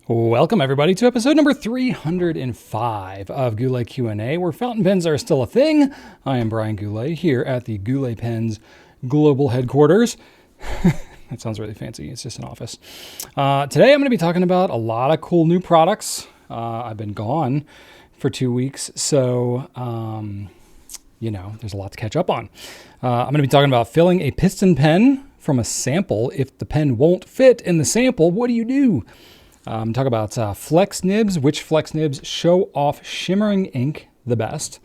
Welcome everybody to episode number 305 of Goulet Q&A, where fountain pens are still a thing. I am Brian Goulet here at the Goulet Pens global headquarters. That sounds really fancy. It's just an office. Today I'm going to be talking about a lot of cool new products. I've been gone for 2 weeks, so there's a lot to catch up on. I'm going to be talking about filling a piston pen from a sample. If the pen won't fit in the sample, what do? Talk about flex nibs, which flex nibs show off shimmering ink the best,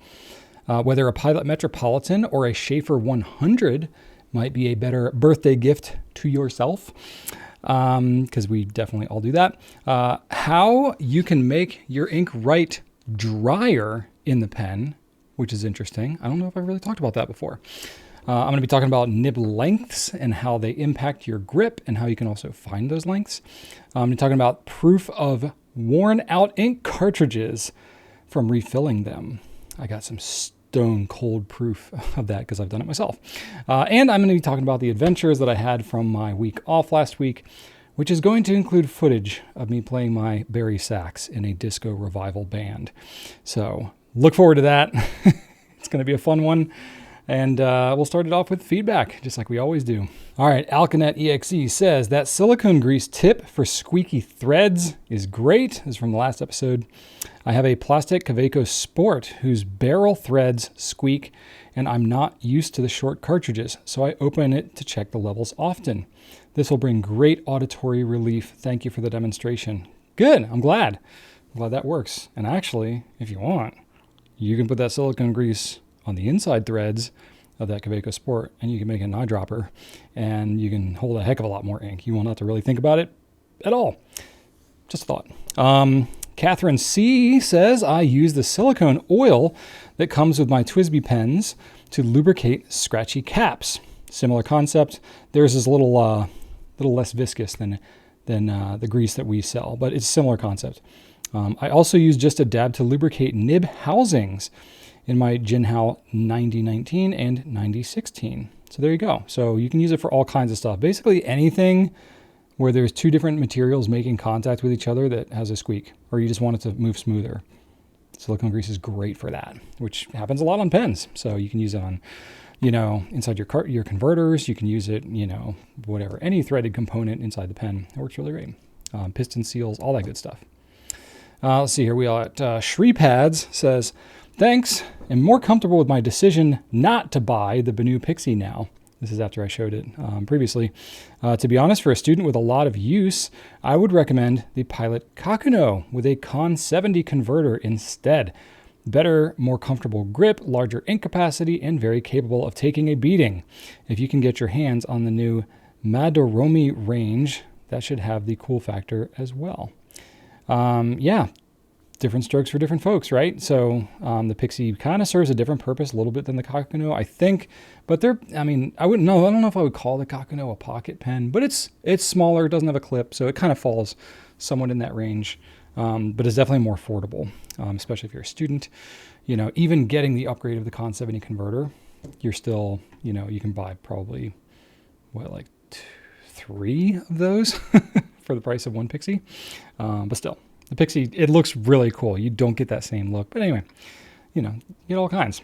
whether a Pilot Metropolitan or a Sheaffer 100 might be a better birthday gift to yourself, because we definitely all do that. How you can make your ink write drier in the pen, which is interesting. I don't know if I've really talked about that before. I'm going to be talking about nib lengths and how they impact your grip and how you can also find those lengths. I'm talking about proof of worn out ink cartridges from refilling them. I got some stone cold proof of that because I've done it myself. And I'm going to be talking about the adventures that I had from my week off last week, which is going to include footage of me playing my Barry sax in a disco revival band. So look forward to that. It's going to be a fun one. And we'll start it off with feedback, just like we always do. All right, Alkanet EXE says that silicone grease tip for squeaky threads is great. This is from the last episode. I have a plastic Kaweco Sport whose barrel threads squeak, and I'm not used to the short cartridges, so I open it to check the levels often. This will bring great auditory relief. Thank you for the demonstration. Good, I'm glad. I'm glad that works. And actually, if you want, you can put that silicone grease on the inside threads of that Kaweco Sport, and you can make an eyedropper, and you can hold a heck of a lot more ink. You won't have to really think about it at all. Just a thought. Catherine C says, I use the silicone oil that comes with my TWSBI pens to lubricate scratchy caps. Similar concept. Theirs is a little less viscous than the grease that we sell, but it's a similar concept. I also use just a dab to lubricate nib housings in my Jinhao 9019 and 9016. So there you go. So you can use it for all kinds of stuff. Basically anything where there's two different materials making contact with each other that has a squeak, or you just want it to move smoother. Silicone grease is great for that, which happens a lot on pens. So you can use it on, inside your converters. You can use it, whatever, any threaded component inside the pen. It works really great. Piston seals, all that good stuff. Let's see here. We are at Shreepads says, thanks. I'm more comfortable with my decision not to buy the Benu Pixie now. This is after I showed it previously. To be honest, for a student with a lot of use, I would recommend the Pilot Kakuno with a Con 70 converter instead. Better, more comfortable grip, larger ink capacity, and very capable of taking a beating. If you can get your hands on the new Madoromi range, that should have the cool factor as well. Different strokes for different folks, right? So the Pixie kind of serves a different purpose a little bit than the Kakuno, I think. But I don't know if I would call the Kakuno a pocket pen, but it's smaller, it doesn't have a clip, so it kind of falls somewhat in that range. But it's definitely more affordable, especially if you're a student. Even getting the upgrade of the Con 70 converter, you're still, you can buy probably, three of those for the price of one Pixie. But still. The Pixie, it looks really cool. You don't get that same look. But anyway, you get all kinds.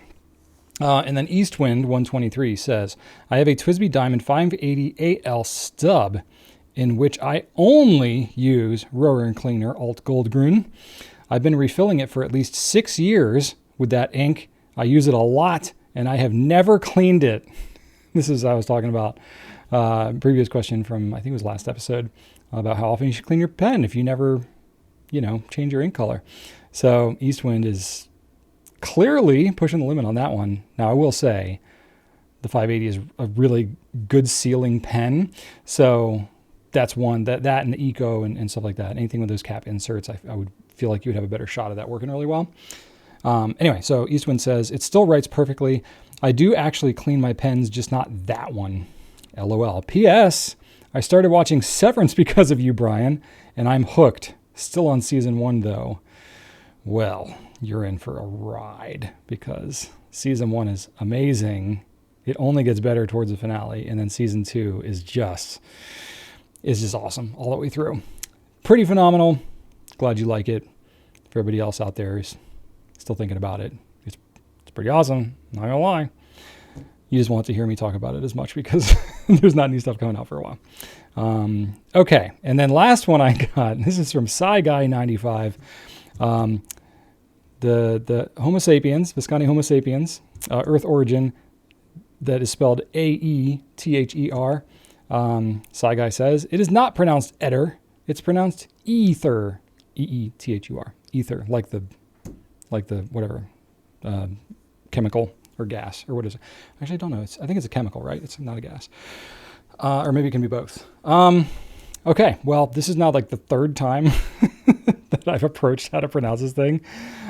And then Eastwind 123 says, I have a TWSBI Diamond 580 AL stub in which I only use Rower and Cleaner Alt Goldgrün. I've been refilling it for at least 6 years with that ink. I use it a lot, and I have never cleaned it. This is, I was talking about previous question from, I think it was last episode, about how often you should clean your pen if you never change your ink color. So Eastwind is clearly pushing the limit on that one. Now I will say the 580 is a really good sealing pen. So that's one that and the Eco and stuff like that. Anything with those cap inserts, I would feel like you would have a better shot of that working really well. Anyway, so Eastwind says, it still writes perfectly. I do actually clean my pens, just not that one. LOL. P.S. I started watching Severance because of you, Brian, and I'm hooked. Still on season 1, though. Well, you're in for a ride because season 1 is amazing. It only gets better towards the finale, and then season 2 is just awesome all the way through. Pretty phenomenal. Glad you like it. For everybody else out there who's still thinking about it, it's pretty awesome. Not gonna lie. You just want to hear me talk about it as much because there's not new stuff coming out for a while. Okay, and then last one I got, this is from SciGuy95. The Homo sapiens, Viscani Homo sapiens, Earth origin, that is spelled A-E-T-H-E-R. SciGuy says, it is not pronounced ether, it's pronounced ether. E-E-T-H-U-R. Ether, like the whatever, chemical or gas, or what is it? Actually, I don't know. I think it's a chemical, right? It's not a gas. Or maybe it can be both. Okay, well, this is now like the third time that I've approached how to pronounce this thing.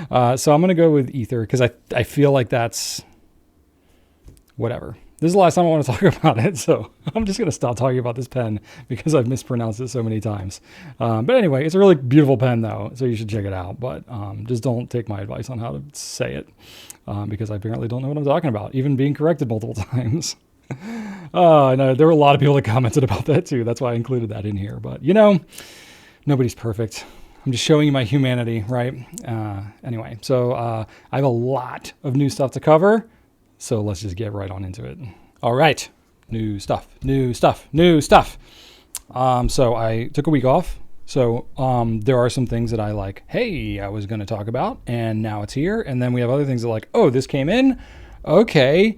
So I'm going to go with ether because I feel like that's whatever. This is the last time I want to talk about it, so I'm just going to stop talking about this pen because I've mispronounced it so many times. But anyway, it's a really beautiful pen, though, so you should check it out. But just don't take my advice on how to say it because I apparently don't know what I'm talking about, even being corrected multiple times. I know there were a lot of people that commented about that, too. That's why I included that in here. But, you know, nobody's perfect. I'm just showing you my humanity, right? Anyway, so I have a lot of new stuff to cover. So let's just get right on into it. All right. New stuff. So I took a week off. So there are some things that I like, hey, I was going to talk about, and now it's here. And then we have other things that like, oh, this came in. Okay,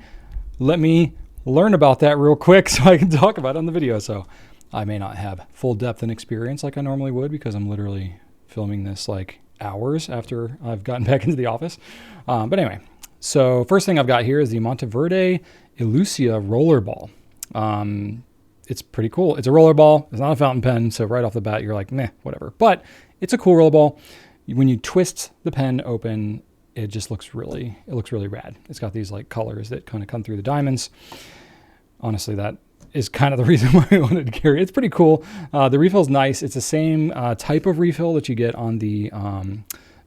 let me learn about that real quick so I can talk about it on the video. So I may not have full depth and experience like I normally would because I'm literally filming this like hours after I've gotten back into the office. But anyway. So first thing I've got here is the Monteverde Elucia rollerball. It's pretty cool. It's a rollerball. It's not a fountain pen. So right off the bat, you're like, meh, whatever. But it's a cool rollerball. When you twist the pen open, it just looks really rad. It's got these like colors that kind of come through the diamonds. Honestly, that is kind of the reason why I wanted to carry it. It's pretty cool. The refill's nice. It's the same type of refill that you get on the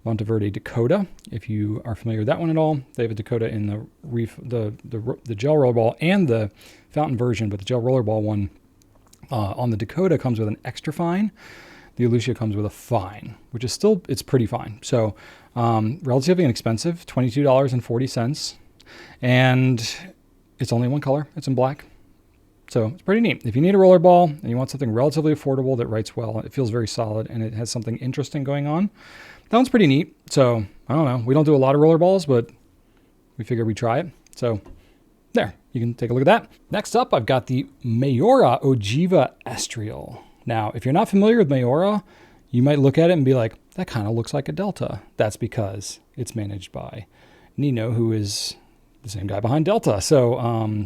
Monteverde Dakota, if you are familiar with that one at all. They have a Dakota in the gel rollerball and the fountain version, but the gel rollerball one on the Dakota comes with an extra fine. The Elucia comes with a fine, which is still, it's pretty fine. So relatively inexpensive, $22.40. And it's only one color. It's in black. So it's pretty neat. If you need a rollerball and you want something relatively affordable that writes well, it feels very solid, and it has something interesting going on, that one's pretty neat. So I don't know. We don't do a lot of rollerballs, but we figured we'd try it. So there, you can take a look at that. Next up, I've got the Mayora Ogiva Estriel. Now, if you're not familiar with Mayora, you might look at it and be like, that kind of looks like a Delta. That's because it's managed by Nino, who is the same guy behind Delta. So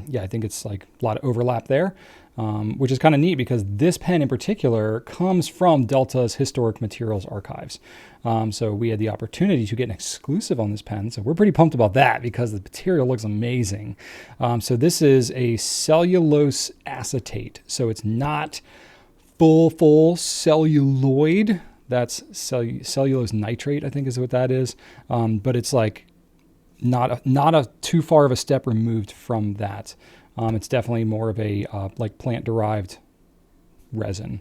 yeah, I think it's like a lot of overlap there, which is kind of neat because this pen in particular comes from Delta's historic materials archives. So we had the opportunity to get an exclusive on this pen. So we're pretty pumped about that because the material looks amazing. So this is a cellulose acetate. So it's not full celluloid. That's cellulose nitrate, I think is what that is. But it's like not a too far of a step removed from that. It's definitely more of a like plant-derived resin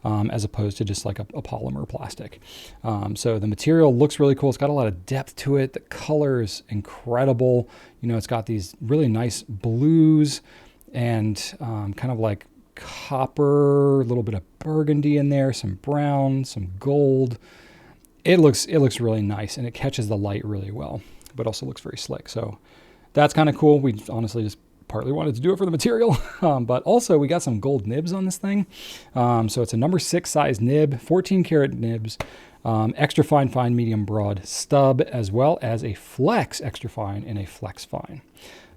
as opposed to just like a polymer plastic. So the material looks really cool. It's got a lot of depth to it. The color is incredible. You know, it's got these really nice blues and kind of like copper, a little bit of burgundy in there, some brown, some gold. It looks really nice, and it catches the light really well, but also looks very slick. So that's kind of cool. We honestly just partly wanted to do it for the material, but also we got some gold nibs on this thing. So it's a number 6 size nib, 14 karat nibs, extra fine, medium, broad stub, as well as a flex extra fine and a flex fine.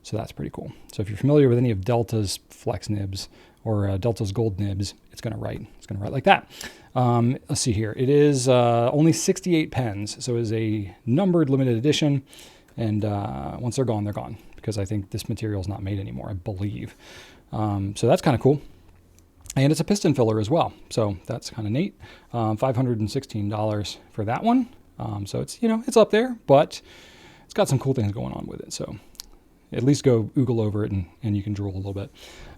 So that's pretty cool. So if you're familiar with any of Delta's flex nibs or Delta's gold nibs, it's going to write like that. Let's see here. It is only 68 pens. So it is a numbered limited edition. And once they're gone, because I think this material is not made anymore, I believe. So that's kind of cool. And it's a piston filler as well. So that's kind of neat. $516 for that one. So it's, you know, it's up there, but it's got some cool things going on with it. So at least go oogle over it and you can drool a little bit.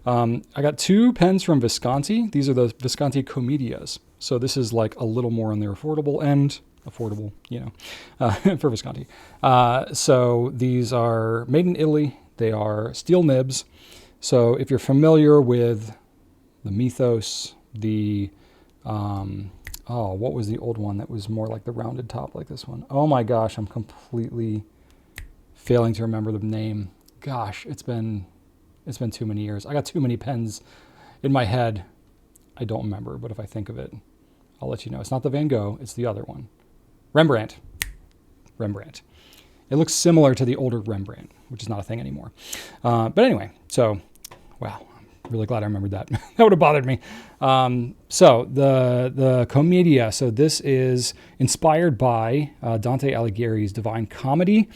I got 2 pens from Visconti. These are the Visconti Comedias. So this is like a little more on the affordable end. Affordable, for Visconti. So these are made in Italy. They are steel nibs. So if you're familiar with the Mythos, what was the old one that was more like the rounded top like this one? Oh my gosh, I'm completely failing to remember the name. Gosh, it's been too many years. I got too many pens in my head. I don't remember, but if I think of it, I'll let you know. It's not the Van Gogh, it's the other one. Rembrandt. It looks similar to the older Rembrandt, which is not a thing anymore. But anyway, so, wow, I'm really glad I remembered that. That would have bothered me. So the Commedia, so this is inspired by Dante Alighieri's Divine Comedy.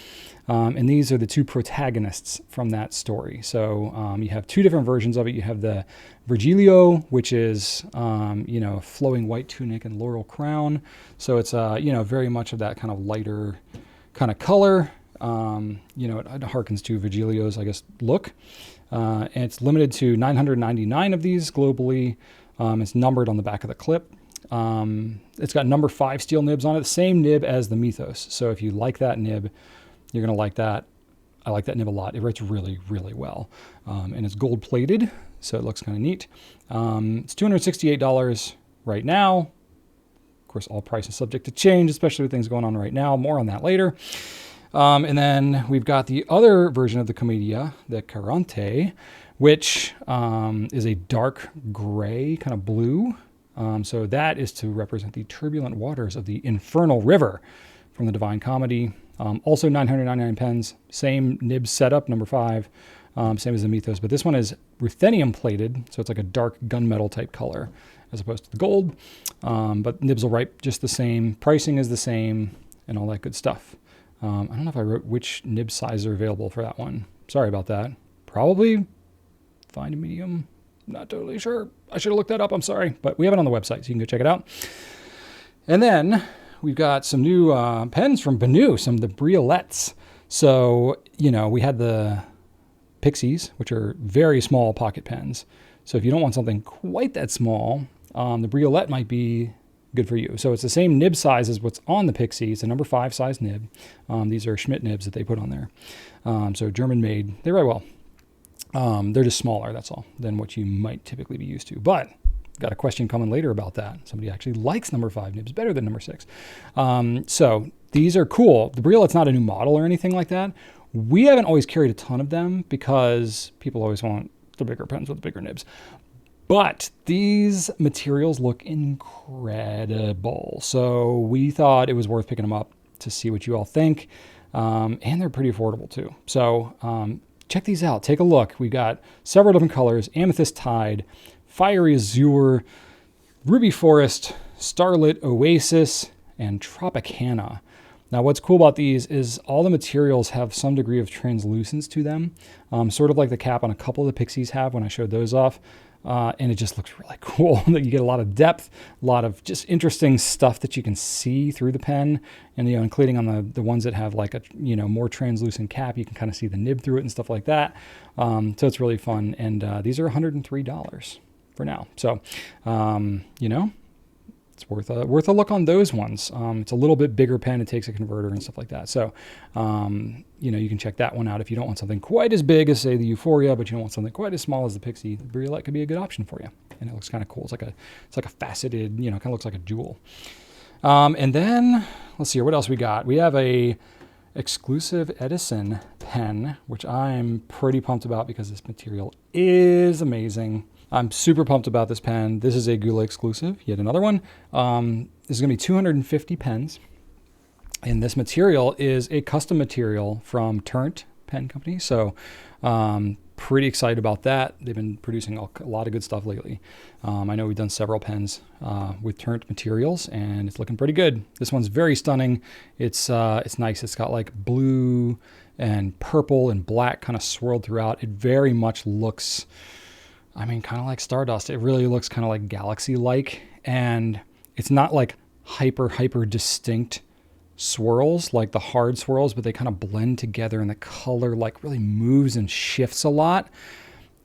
And these are the 2 protagonists from that story. So you have 2 different versions of it. You have the Virgilio, which is, flowing white tunic and laurel crown. So it's, very much of that kind of lighter kind of color. It harkens to Virgilio's, I guess, look. And it's limited to 999 of these globally. It's numbered on the back of the clip. It's got number 5 steel nibs on it, the same nib as the Mythos. So if you like that nib, you're going to like that. I like that nib a lot. It writes really, really well. And it's gold plated, so it looks kind of neat. It's $268 right now. Of course, all prices subject to change, especially with things going on right now. More on that later. And then we've got the other version of the Commedia, the Carante, which is a dark gray, kind of blue. So that is to represent the turbulent waters of the Infernal River from the Divine Comedy. Also 999 pens, same nib setup, number 5, same as the Mythos, but this one is ruthenium plated, so it's like a dark gunmetal type color as opposed to the gold, but nibs will write just the same, pricing is the same, and all that good stuff. I don't know if I wrote which nib size are available for that one. Sorry about that. Probably fine to medium, not totally sure. I should have looked that up, I'm sorry, but we have it on the website, so you can go check it out. And then we've got some new pens from Benu, some of the Briolettes. So, we had the Pixies, which are very small pocket pens. So if you don't want something quite that small, the Briolette might be good for you. So it's the same nib size as what's on the Pixie. It's a number 5 size nib. These are Schmidt nibs that they put on there. So German made. They write well. They're just smaller, that's all, than what you might typically be used to. But got a question coming later about that. Somebody actually likes number 5 nibs better than number 6. So these are cool. The Briolette's not a new model or anything like that. We haven't always carried a ton of them because people always want the bigger pens with the bigger nibs. But these materials look incredible. So we thought it was worth picking them up to see what you all think. And they're pretty affordable too. So check these out. Take a look. We've got several different colors: Amethyst Tide, Fiery Azure, Ruby Forest, Starlit Oasis, and Tropicana. Now, what's cool about these is all the materials have some degree of translucence to them, sort of like the cap on a couple of the Pixies have when I showed those off. And it just looks really cool. You get a lot of depth, a lot of just interesting stuff that you can see through the pen. And, including on the ones that have like a, more translucent cap, you can kind of see the nib through it and stuff like that. So it's really fun. And these are $103 for now. So, it's worth a look on those ones. It's a little bit bigger pen. It takes a converter and stuff like that. So, you can check that one out if you don't want something quite as big as, say, the Euphoria, but you don't want something quite as small as the Pixie. The Briolette could be a good option for you, and it looks kind of cool. It's like a faceted, kind of looks like a jewel. And then let's see here, what else we got? We have a exclusive Edison pen, which I'm pretty pumped about because this material is amazing. I'm super pumped about this pen. This is a Goulet exclusive, yet another one. This is going to be 250 pens. And this material is a custom material from Turnt Pen Company. So pretty excited about that. They've been producing a lot of good stuff lately. I know we've done several pens with Turnt materials, and it's looking pretty good. This one's very stunning. It's nice. It's got like blue and purple and black kind of swirled throughout. It very much looks, kind of like Stardust. It really looks kind of like Galaxy-like, and it's not like hyper distinct swirls, like the hard swirls, but they kind of blend together and the color like really moves and shifts a lot.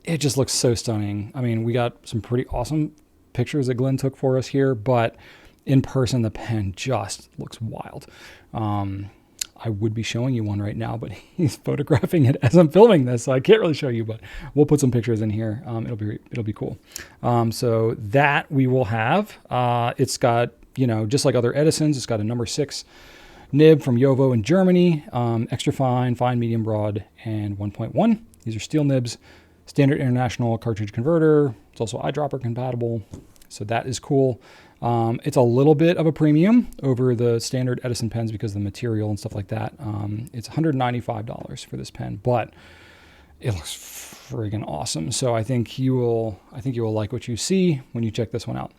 It just looks so stunning. I mean, we got some pretty awesome pictures that Glenn took for us here, but in person, the pen just looks wild. I would be showing you one right now, but he's photographing it as I'm filming this, so I can't really show you, but we'll put some pictures in here. It'll be cool. So that we will have. It's got, you know, just like other Edisons, it's got a number 6 nib from Jowo in Germany, extra fine, fine, medium, broad, and 1.1. These are steel nibs, standard international cartridge converter. It's also eyedropper compatible, so that is cool. It's a little bit of a premium over the standard Edison pens because of the material and stuff like that. It's $195 for this pen, but it looks friggin' awesome. So I think you will like what you see when you check this one out.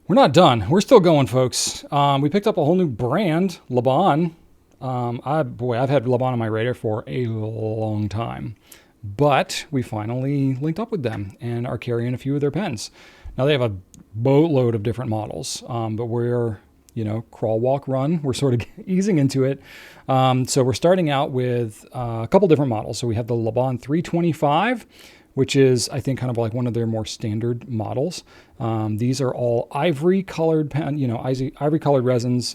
We're not done. We're still going, folks. We picked up a whole new brand, Laban. I've had Laban on my radar for a long time, but we finally linked up with them and are carrying a few of their pens. Now they have a boatload of different models, but we're, you know, crawl, walk, run. We're sort of easing into it. So we're starting out with a couple different models. So we have the Laban 325, which is, I think, kind of like one of their more standard models. These are all ivory colored pen, you know, ivory colored resins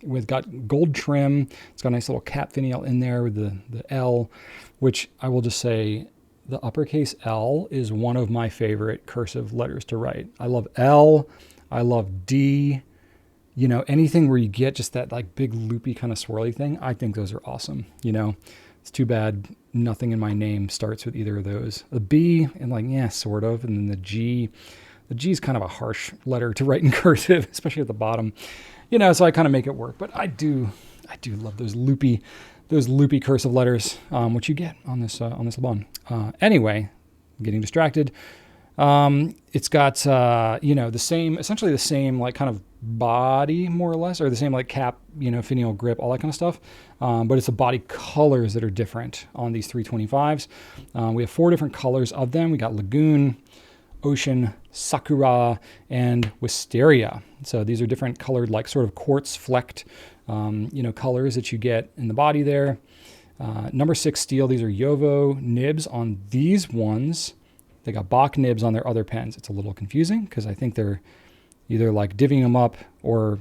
with got gold trim. It's got a nice little cap finial in there with the L, which I will just say, the uppercase L is one of my favorite cursive letters to write. I love L. I love D. You know, anything where you get just that like big loopy kind of swirly thing, I think those are awesome. You know, it's too bad nothing in my name starts with either of those. The B, and like, yeah, sort of. And then the G is kind of a harsh letter to write in cursive, especially at the bottom. You know, so I kind of make it work. But I do love those loopy cursive letters, which you get on this Laban. Anyway, I'm getting distracted. It's got you know, essentially the same like kind of body more or less, or the same like cap, you know, finial grip, all that kind of stuff. But it's the body colors that are different on these 325s. We have 4 different colors of them. We got Lagoon, Ocean, Sakura, and Wisteria. So these are different colored, like sort of quartz flecked, you know, colors that you get in the body there. Number 6 steel. These are Jowo nibs on these ones. They got Bach nibs on their other pens. It's a little confusing because I think they're either like divvying them up or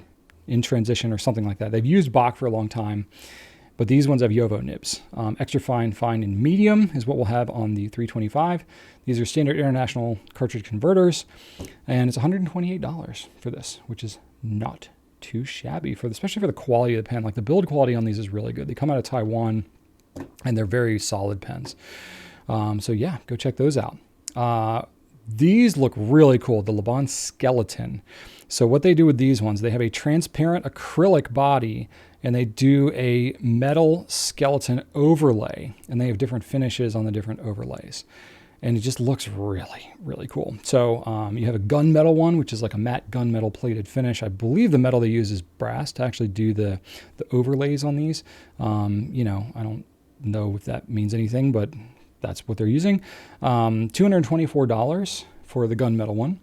in transition or something like that. They've used Bach for a long time, but these ones have Jowo nibs. Extra fine, fine, and medium is what we'll have on the 325. These are standard international cartridge converters, and it's $128 for this, which is not too shabby, especially for the quality of the pen. Like the build quality on these is really good. They come out of Taiwan, and they're very solid pens. So yeah, go check those out. These look really cool, the Laban Skeleton. So what they do with these ones, they have a transparent acrylic body, and they do a metal skeleton overlay, and they have different finishes on the different overlays. And it just looks really, really cool. So you have a gunmetal one, which is like a matte gunmetal plated finish. I believe the metal they use is brass to actually do the overlays on these. You know, I don't know if that means anything, but that's what they're using. $224 for the gunmetal one.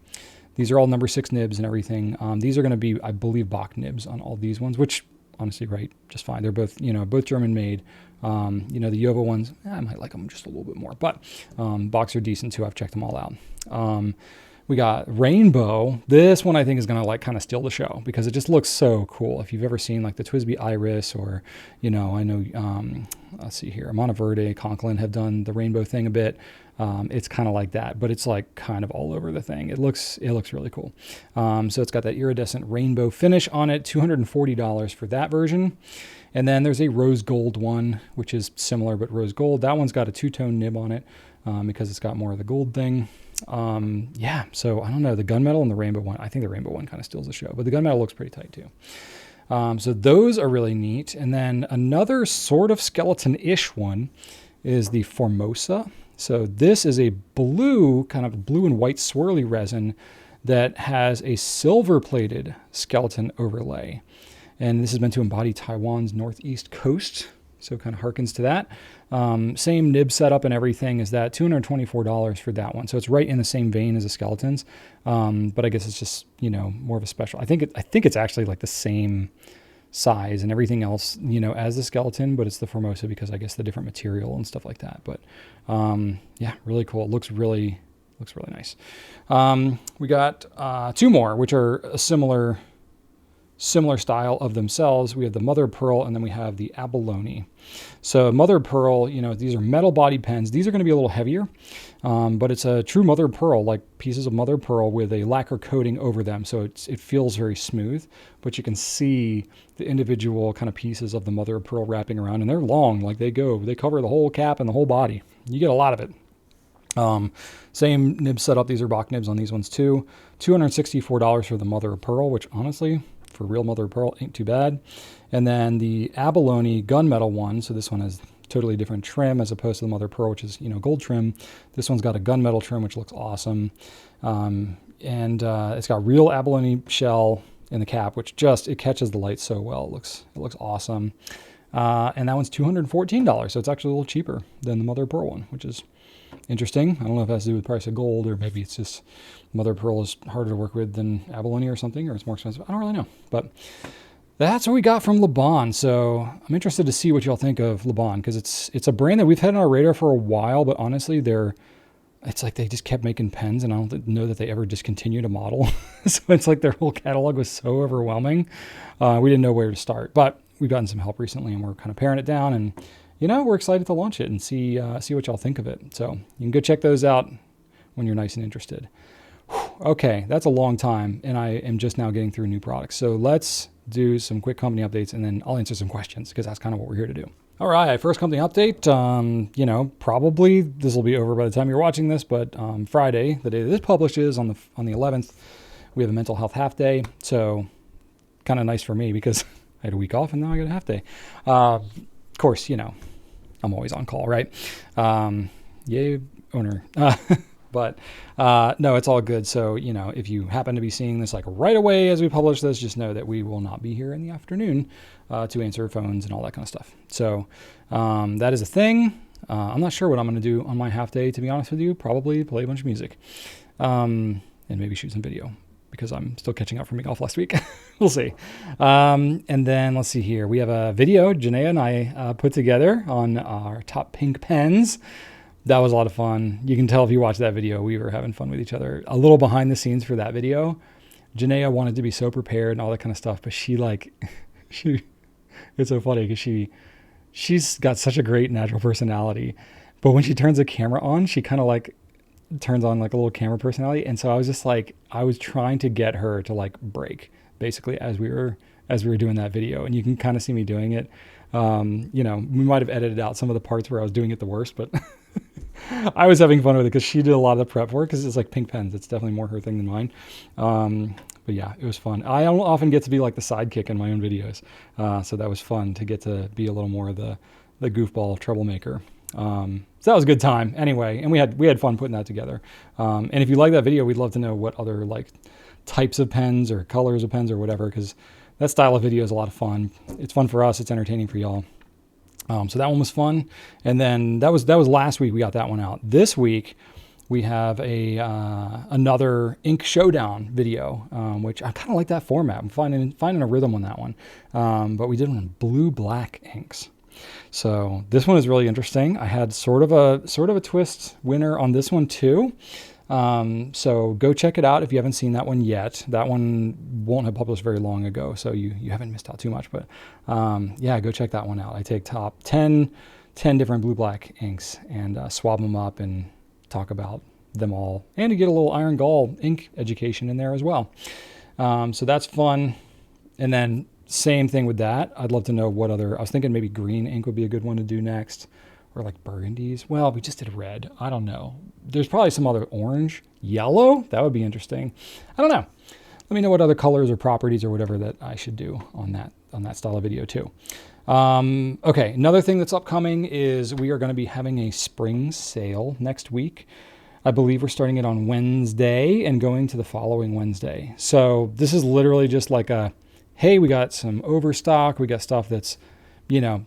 These are all number 6 nibs and everything. These are going to be, I believe, Bach nibs on all these ones, which honestly, right, just fine. They're both, you know, both German made. You know, the Jowo ones, I might like them just a little bit more, but Bachs are decent too. I've checked them all out. We got Rainbow. This one I think is going to like kind of steal the show because it just looks so cool. If you've ever seen like the TWSBI Iris, or, you know, I know, let's see here, Monteverde, Conklin have done the rainbow thing a bit. It's kind of like that, but it's like kind of all over the thing. It looks really cool. So it's got that iridescent rainbow finish on it, $240 for that version. And then there's a rose gold one, which is similar, but rose gold. That one's got a 2-tone nib on it because it's got more of the gold thing. Yeah, so I don't know, the gunmetal and the rainbow one, I think the rainbow one kind of steals the show, but the gunmetal looks pretty tight too. So those are really neat. And then another sort of skeleton-ish one is the Formosa. So this is a blue, kind of blue and white swirly resin that has a silver-plated skeleton overlay. And this is meant to embody Taiwan's northeast coast, so it kind of harkens to that. Same nib setup and everything is that, $224 for that one. So it's right in the same vein as the skeletons, but I guess it's just, you know, more of a special. I think it's actually like the same size and everything else, as the skeleton, but it's the Formosa because I guess the different material and stuff like that. But yeah, really cool. It looks really nice. We got 2 more, which are a similar style of themselves. We have the mother of pearl, and then we have the abalone. So mother of pearl, these are metal body pens. These are going to be a little heavier, but it's a true mother of pearl, like pieces of mother of pearl with a lacquer coating over them. So it feels very smooth, but you can see the individual kind of pieces of the mother of pearl wrapping around, and they're long, like they cover the whole cap and the whole body. You get a lot of it. Same nib setup. These are Bach nibs on these ones too. $264 for the mother of pearl, which honestly, for real mother of pearl, ain't too bad. And then the abalone gunmetal one. So this one has totally different trim as opposed to the mother of pearl, which is, gold trim. This one's got a gunmetal trim, which looks awesome. And it's got real abalone shell in the cap, which it catches the light so well. It looks awesome. And that one's $214. So it's actually a little cheaper than the mother of pearl one, which is interesting. I don't know if it has to do with the price of gold, or maybe it's just mother of pearl is harder to work with than abalone or something, or it's more expensive. I don't really know. But that's what we got from Laban. So I'm interested to see what y'all think of Laban, because it's a brand that we've had on our radar for a while, but honestly, it's like they just kept making pens, and I don't know that they ever discontinued a model. So it's like their whole catalog was so overwhelming. We didn't know where to start, but we've gotten some help recently, and we're kind of paring it down, and we're excited to launch it and see what y'all think of it. So you can go check those out when you're nice and interested. Okay, that's a long time, and I am just now getting through new products. So let's do some quick company updates, and then I'll answer some questions, because that's kind of what we're here to do. All right, first company update. Probably this will be over by the time you're watching this, but Friday, the day that this publishes, on the 11th, we have a mental health half day. So kind of nice for me, because I had a week off and now I get a half day. Of course, I'm always on call, right? Yay, owner. But no, it's all good. So, if you happen to be seeing this like right away as we publish this, just know that we will not be here in the afternoon to answer phones and all that kind of stuff. So that is a thing. I'm not sure what I'm going to do on my half day, to be honest with you. Probably play a bunch of music and maybe shoot some video, because I'm still catching up from being off last week. We'll see. And then let's see here. We have a video Janaea and I put together on our top pink pens. That was a lot of fun. You can tell if you watch that video, we were having fun with each other. A little behind the scenes for that video. Janaea wanted to be so prepared and all that kind of stuff, but it's so funny because she's got such a great natural personality. But when she turns the camera on, she kind of like turns on like a little camera personality. And so I was just like, I was trying to get her to like break basically as we were doing that video. And you can kind of see me doing it. We might have edited out some of the parts where I was doing it the worst, but I was having fun with it because she did a lot of the prep work, because it's like pink pens. It's definitely more her thing than mine. But yeah, it was fun. I don't often get to be like the sidekick in my own videos. So that was fun to get to be a little more of the goofball troublemaker. So that was a good time anyway. And we had fun putting that together. And if you like that video, we'd love to know what other like types of pens or colors of pens or whatever, because that style of video is a lot of fun. It's fun for us. It's entertaining for y'all. So that one was fun. And then that was last week we got that one out. This week we have another ink showdown video, which I kind of like that format. I'm finding a rhythm on that one. But we did one in blue-black inks. So this one is really interesting. I had sort of a twist winner on this one too. So go check it out if you haven't seen that one yet. That one won't have published very long ago, so you haven't missed out too much. But yeah, go check that one out. I take top 10 different blue-black inks and swab them up and talk about them all, and to get a little iron gall ink education in there as well. So that's fun. And then same thing with that. I'd love to know what other, I was thinking maybe green ink would be a good one to do next, or like burgundies. Well, we just did red. I don't know. There's probably some other orange, yellow. That would be interesting. I don't know. Let me know what other colors or properties or whatever that I should do on that style of video too. Okay, another thing that's upcoming is we are going to be having a spring sale next week. I believe we're starting it on Wednesday and going to the following Wednesday. So this is literally just like hey, we got some overstock. We got stuff that's,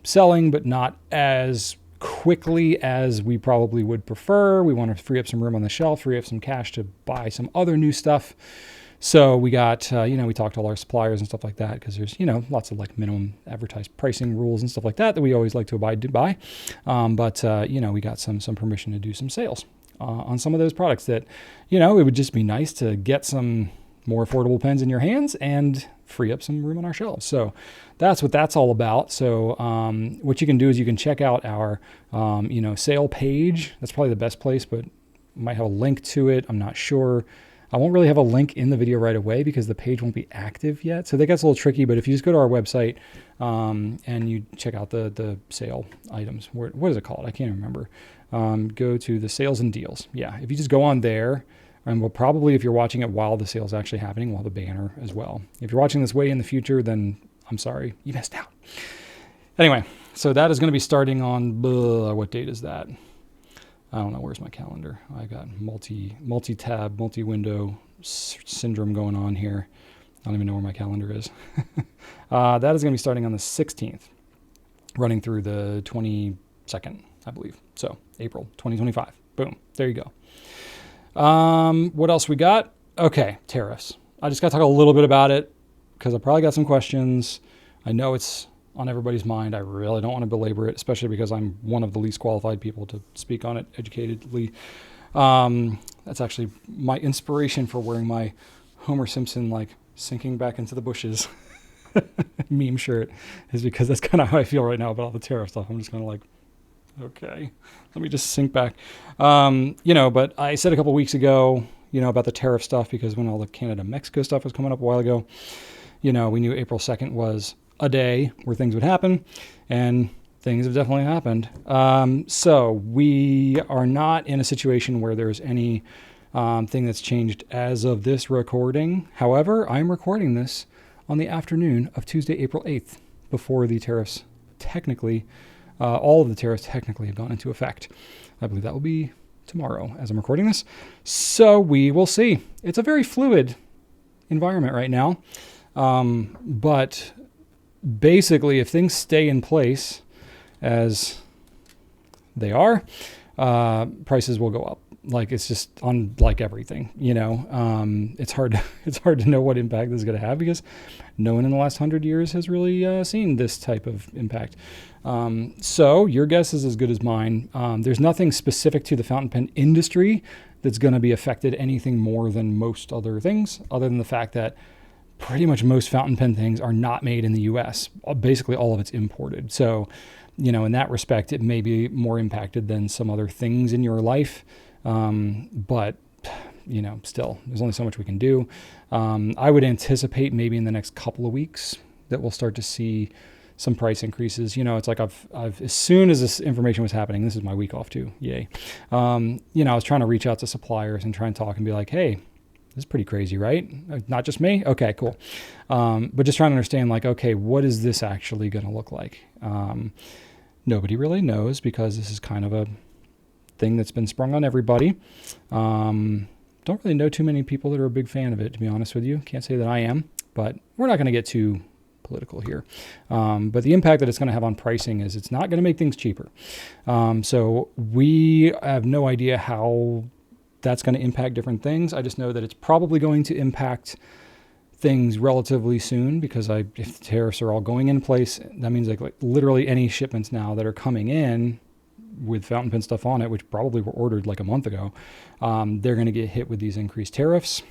selling, but not as quickly as we probably would prefer. We want to free up some room on the shelf, free up some cash to buy some other new stuff. So we got, we talked to all our suppliers and stuff like that because there's, lots of like minimum advertised pricing rules and stuff like that we always like to abide by. But we got some permission to do some sales on some of those products that, it would just be nice to get some more affordable pens in your hands and free up some room on our shelves. So that's what that's all about. So what you can do is you can check out our, sale page. That's probably the best place, but might have a link to it. I'm not sure. I won't really have a link in the video right away because the page won't be active yet. So that gets a little tricky, but if you just go to our website and you check out the sale items, what is it called? I can't remember. Go to the sales and deals. Yeah, if you just go on there, and we'll probably, if you're watching it while the sale's actually happening, we'll have a banner as well. If you're watching this way in the future, then I'm sorry, you missed out. Anyway, so that is going to be starting on, what date is that? I don't know. Where's my calendar? I got multi-tab, multi-window syndrome going on here. I don't even know where my calendar is. That is going to be starting on the 16th, running through the 22nd, I believe. So April 2025. Boom. There you go. What else we got? Okay, tariffs. I just got to talk a little bit about it because I probably got some questions. I know it's on everybody's mind. I really don't want to belabor it, especially because I'm one of the least qualified people to speak on it educatedly. That's actually my inspiration for wearing my Homer Simpson, like sinking back into the bushes meme shirt, is because that's kind of how I feel right now about all the tariff stuff. I'm just kind of like, okay, let me just sink back. But I said a couple weeks ago, about the tariff stuff because when all the Canada-Mexico stuff was coming up a while ago, we knew April 2nd was a day where things would happen, and things have definitely happened. So we are not in a situation where there's any thing that's changed as of this recording. However, I'm recording this on the afternoon of Tuesday, April 8th, before the tariffs technically, all of the tariffs technically have gone into effect. I believe that will be tomorrow as I'm recording this. So we will see. It's a very fluid environment right now. But basically, if things stay in place as they are, prices will go up. Like it's just on like everything, it's hard to know what impact this is going to have because no one in the last 100 years has really seen this type of impact. So your guess is as good as mine. There's nothing specific to the fountain pen industry that's going to be affected anything more than most other things, other than the fact that pretty much most fountain pen things are not made in the US. Basically all of it's imported. So, in that respect, it may be more impacted than some other things in your life. But still, there's only so much we can do. I would anticipate maybe in the next couple of weeks that we'll start to see some price increases. It's like I've as soon as this information was happening, this is my week off too. Yay. I was trying to reach out to suppliers and try and talk and be like, hey, this is pretty crazy, right? Not just me? Okay, cool. But just trying to understand like, okay, what is this actually going to look like? Nobody really knows because this is kind of a thing that's been sprung on everybody. Don't really know too many people that are a big fan of it, to be honest with you. Can't say that I am, but we're not going to get too political here. But the impact that it's going to have on pricing is it's not going to make things cheaper. So we have no idea how that's going to impact different things. I just know that it's probably going to impact things relatively soon because if the tariffs are all going in place, that means like literally any shipments now that are coming in with fountain pen stuff on it, which probably were ordered like a month ago, they're going to get hit with these increased tariffs.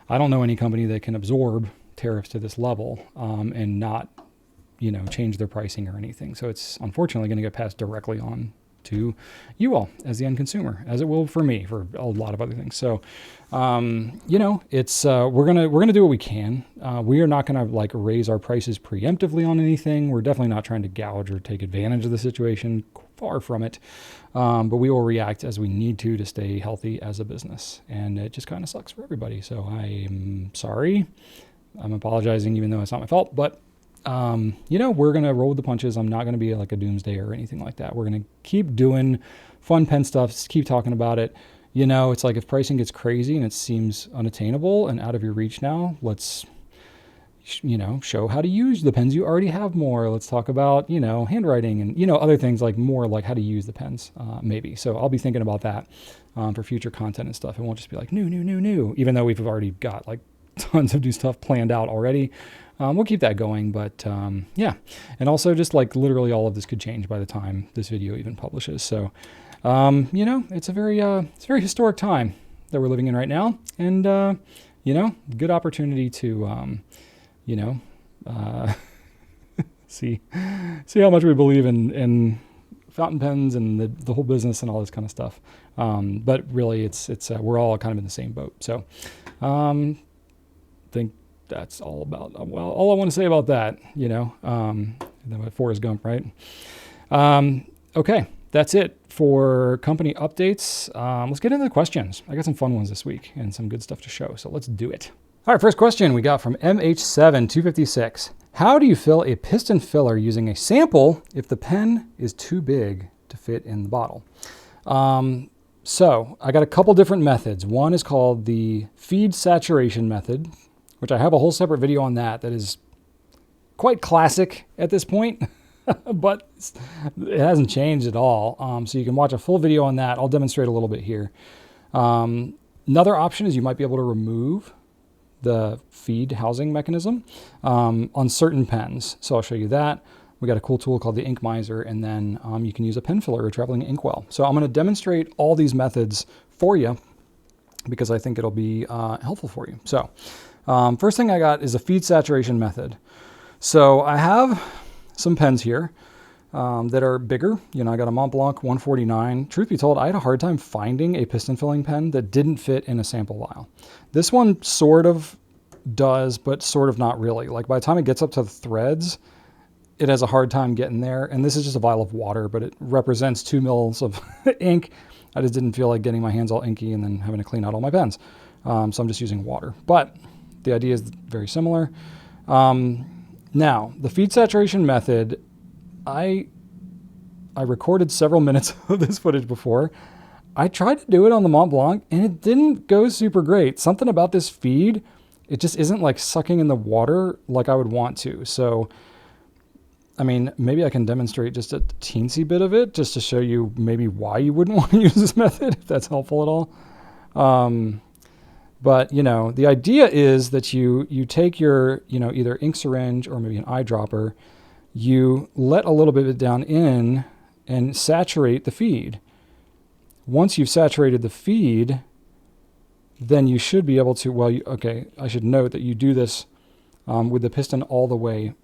I don't know any company that can absorb tariffs to this level and not, change their pricing or anything. So it's unfortunately going to get passed directly on to you all as the end consumer, as it will for me, for a lot of other things. So, it's we're gonna do what we can. We are not gonna like raise our prices preemptively on anything. We're definitely not trying to gouge or take advantage of the situation. Far from it. But we will react as we need to stay healthy as a business, and it just kind of sucks for everybody. So I'm sorry. I'm apologizing, even though it's not my fault. But we're going to roll with the punches. I'm not going to be like a doomsday or anything like that. We're going to keep doing fun pen stuff, keep talking about it. It's like if pricing gets crazy and it seems unattainable and out of your reach now, let's, show how to use the pens you already have more. Let's talk about, handwriting and, other things like more like how to use the pens, maybe. So I'll be thinking about that for future content and stuff. It won't just be like new, even though we've already got like tons of new stuff planned out already. We'll keep that going, but yeah. And also just like literally all of this could change by the time this video even publishes. So, you know, it's a very historic time that we're living in right now. And, you know, good opportunity to, you know, see how much we believe in fountain pens and the whole business and all this kind of stuff. But really it's we're all kind of in the same boat. So, think that's all about, well, all I want to say about that, you know, Forrest Gump, right? Okay. That's it for company updates. Let's get into the questions. I got some fun ones this week and some good stuff to show. So let's do it. All right. First question we got from MH7256. How do you fill a piston filler using a sample if the pen is too big to fit in the bottle? So I got a couple different methods. One is called the feed saturation method, which I have a whole separate video on that is quite classic at this point, but it hasn't changed at all. So you can watch a full video on that. I'll demonstrate a little bit here. Another option is you might be able to remove the feed housing mechanism on certain pens. So I'll show you that. We got a cool tool called the Ink Miser, and then you can use a pen filler or traveling inkwell. So I'm going to demonstrate all these methods for you because I think it'll be helpful for you. So first thing I got is a feed saturation method. So I have some pens here that are bigger. You know, I got a Montblanc 149. Truth be told, I had a hard time finding a piston filling pen that didn't fit in a sample vial. This one sort of does, but sort of not really. Like by the time it gets up to the threads, it has a hard time getting there. And this is just a vial of water, but it represents 2 mils of ink. I just didn't feel like getting my hands all inky and then having to clean out all my pens. So I'm just using water, but the idea is very similar. Now the feed saturation method, I recorded several minutes of this footage before. I tried to do it on the Mont Blanc and it didn't go super great. Something about this feed, it just isn't like sucking in the water like I would want to. So, I mean, maybe I can demonstrate just a teensy bit of it just to show you maybe why you wouldn't want to use this method, if that's helpful at all. But, you know, the idea is that you take your, you know, either ink syringe or maybe an eyedropper, you let a little bit of it down in and saturate the feed. Once you've saturated the feed, then you should be able to, well, okay, I should note that you do this with the piston all the way,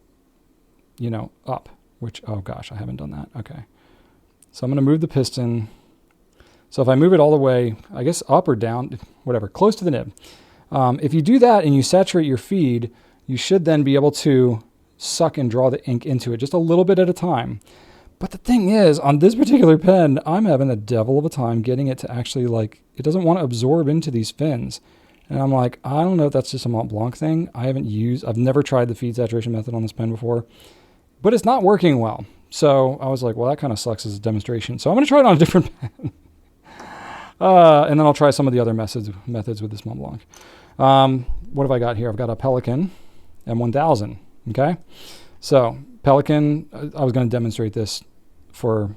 you know, up, which, oh gosh, I haven't done that. Okay. So I'm going to move the piston. So if I move it all the way, I guess up or down, whatever, close to the nib. If you do that and you saturate your feed, you should then be able to suck and draw the ink into it just a little bit at a time. But the thing is, on this particular pen, I'm having a devil of a time getting it to actually, like, it doesn't want to absorb into these fins. And I'm like, I don't know if that's just a Mont Blanc thing. I've never tried the feed saturation method on this pen before, but it's not working well. So I was like, well, that kind of sucks as a demonstration. So I'm going to try it on a different pen. And then I'll try some of the other methods with this Mont Blanc. What have I got here? I've got a Pelican M1000. Okay. So Pelican, I was going to demonstrate this for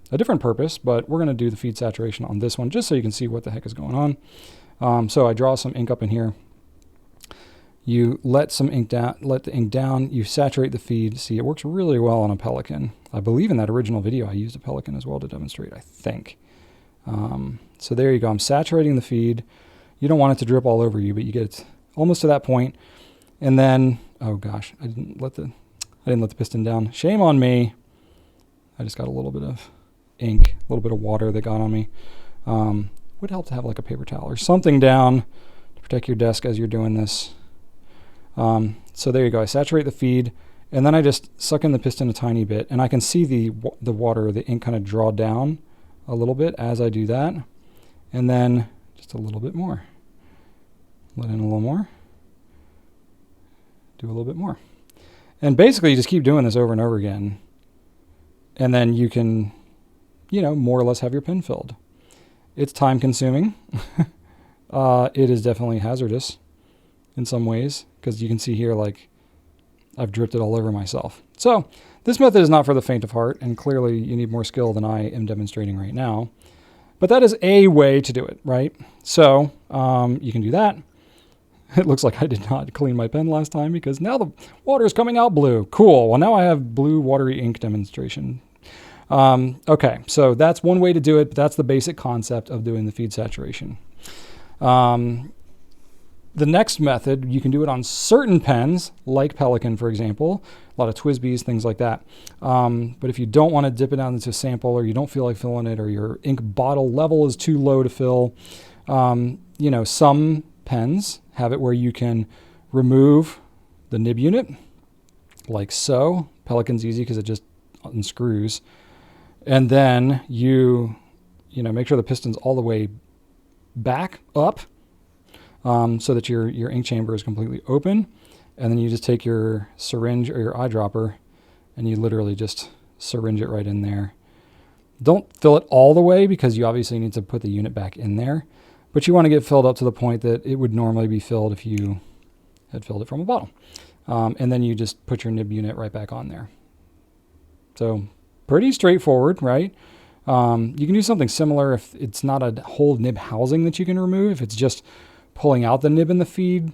a different purpose, but we're going to do the feed saturation on this one just so you can see what the heck is going on. So I draw some ink up in here. You let the ink down, you saturate the feed. See, it works really well on a Pelican. I believe in that original video I used a Pelican as well to demonstrate, I think. So there you go. I'm saturating the feed. You don't want it to drip all over you, but you get almost to that point. And then, oh gosh, I didn't let the piston down. Shame on me. I just got a little bit of ink, a little bit of water that got on me. Would help to have like a paper towel or something down to protect your desk as you're doing this. So there you go. I saturate the feed, and then I just suck in the piston a tiny bit, and I can see the water, the ink kind of draw down a little bit as I do that, and then just a little bit more. Let in a little more. Do a little bit more. And basically you just keep doing this over and over again, and then you can, you know, more or less have your pen filled. It's time consuming. It is definitely hazardous in some ways, because you can see here, like, I've dripped it all over myself. So this method is not for the faint of heart, and clearly you need more skill than I am demonstrating right now. But that is a way to do it, right? So you can do that. It looks like I did not clean my pen last time because now the water is coming out blue. Cool. Well, now I have blue watery ink demonstration. Okay, so that's one way to do it, but that's the basic concept of doing the feed saturation. The next method, you can do it on certain pens, like Pelikan, for example, a lot of TWSBIs, things like that. But if you don't want to dip it down into a sample, or you don't feel like filling it, or your ink bottle level is too low to fill, some pens have it where you can remove the nib unit, like so. Pelikan's easy because it just unscrews. And then you make sure the piston's all the way back up, so that your ink chamber is completely open. And then you just take your syringe or your eyedropper and you literally just syringe it right in there. Don't fill it all the way because you obviously need to put the unit back in there, but you want to get filled up to the point that it would normally be filled if you had filled it from a bottle. And then you just put your nib unit right back on there. So pretty straightforward, right? You can do something similar if it's not a whole nib housing that you can remove, if it's just pulling out the nib in the feed,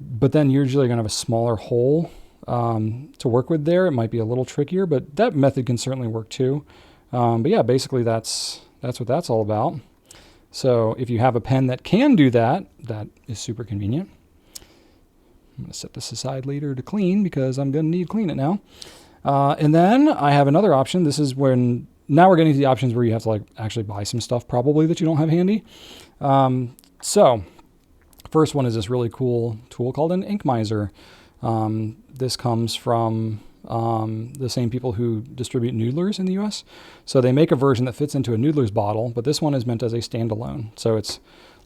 but then usually you're going to have a smaller hole to work with there. It might be a little trickier, but that method can certainly work too. But yeah, basically that's what that's all about. So if you have a pen that can do that, that is super convenient. I'm going to set this aside later to clean because I'm going to need to clean it now. And then I have another option. This is when, now we're getting to the options where you have to actually buy some stuff probably that you don't have handy. So first one is this really cool tool called an ink miser. This comes from the same people who distribute Noodlers in the US. So they make a version that fits into a Noodler's bottle, but this one is meant as a standalone. So it's